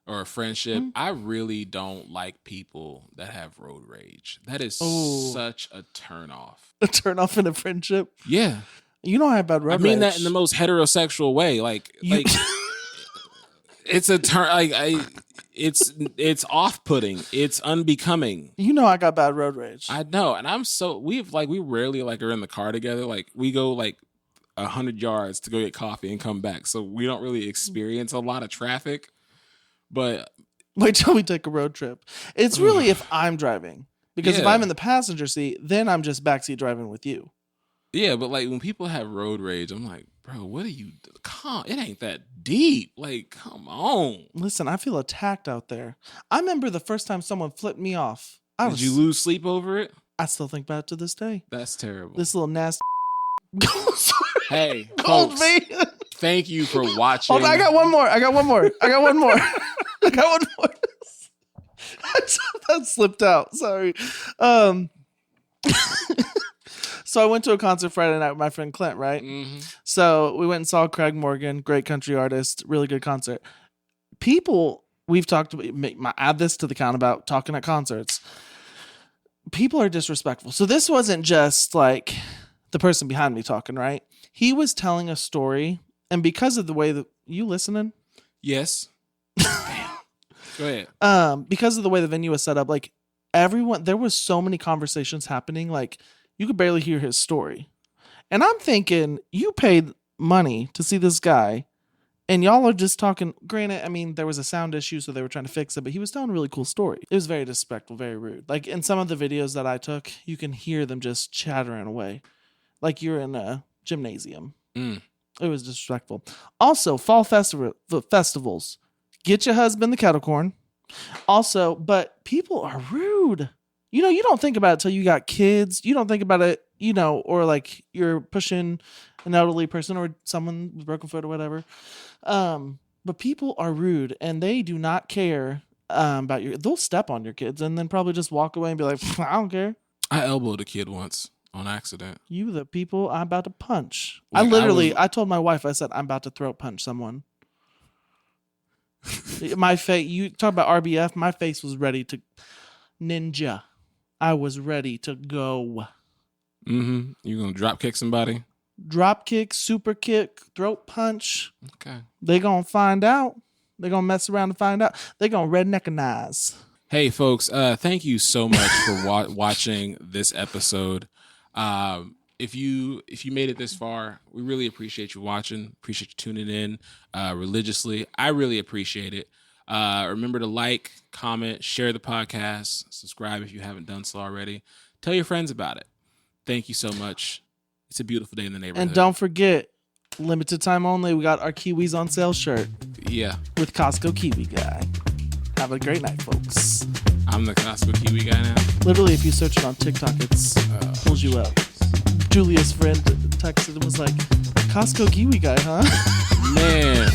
or a friendship. Mm-hmm. I really don't like people that have road rage. That is such a turnoff. A turnoff in a friendship? Yeah. You know I have bad road rage. I mean that in the most heterosexual way. Like it's a turn. It's off-putting. It's unbecoming. You know I got bad road rage. I know, and we rarely like are in the car together. Like we go like 100 yards to go get coffee and come back, so we don't really experience a lot of traffic. But wait till we take a road trip. It's really if I'm driving, because if I'm in the passenger seat, then I'm just backseat driving with you. Yeah, but like when people have road rage, I'm like, bro, what are you? It ain't that deep. Like, come on. Listen, I feel attacked out there. I remember the first time someone flipped me off. Did you lose sleep over it? I still think about it to this day. That's terrible. This little nasty. Hey, Gold folks, me. thank you for watching. Hold on, I got one more. I got one more. That slipped out. Sorry. So I went to a concert Friday night with my friend Clint, right? Mm-hmm. So we went and saw Craig Morgan, great country artist, really good concert. People, we've talked about, add this to the count about talking at concerts. People are disrespectful. So this wasn't just like the person behind me talking, right? He was telling a story, and because of the way that you listening, Yes. Go ahead. because of the way the venue was set up, like everyone, there was so many conversations happening, like you could barely hear his story. And I'm thinking, you paid money to see this guy, and y'all are just talking. Granted, I mean, there was a sound issue, so they were trying to fix it, but he was telling a really cool story. It was very disrespectful, very rude. Like in some of the videos that I took, you can hear them just chattering away, like you're in a gymnasium. Mm. It was disrespectful. Also, fall festivals. Get your husband the kettle corn. Also, but people are rude. You know, you don't think about it till you got kids. You don't think about it, you know, or like you're pushing an elderly person or someone with broken foot or whatever. But people are rude and they do not care about they'll step on your kids and then probably just walk away and be like, I don't care. I elbowed a kid once on accident. You the people I'm about to punch. Like, I told my wife, I said, I'm about to throat punch someone. My face, you talk about RBF, my face was ready to ninja. I was ready to go. Mm-hmm. You gonna drop kick somebody? Drop kick, super kick, throat punch. Okay. They gonna find out. They gonna mess around and find out. They gonna redneckinize. Hey, folks, thank you so much for watching this episode. If you made it this far, we really appreciate you watching. Appreciate you tuning in religiously. I really appreciate it. Remember to like, comment, share the podcast, subscribe if you haven't done so already. Tell your friends about it. Thank you so much. It's a beautiful day in the neighborhood. And don't forget, limited time only, we got our Kiwis on sale shirt. Yeah. With Costco Kiwi Guy. Have a great night, folks. I'm the Costco Kiwi guy now. Literally, if you search it on TikTok, it pulls you up. Julia's friend texted and was like, Costco Kiwi Guy, huh? Man.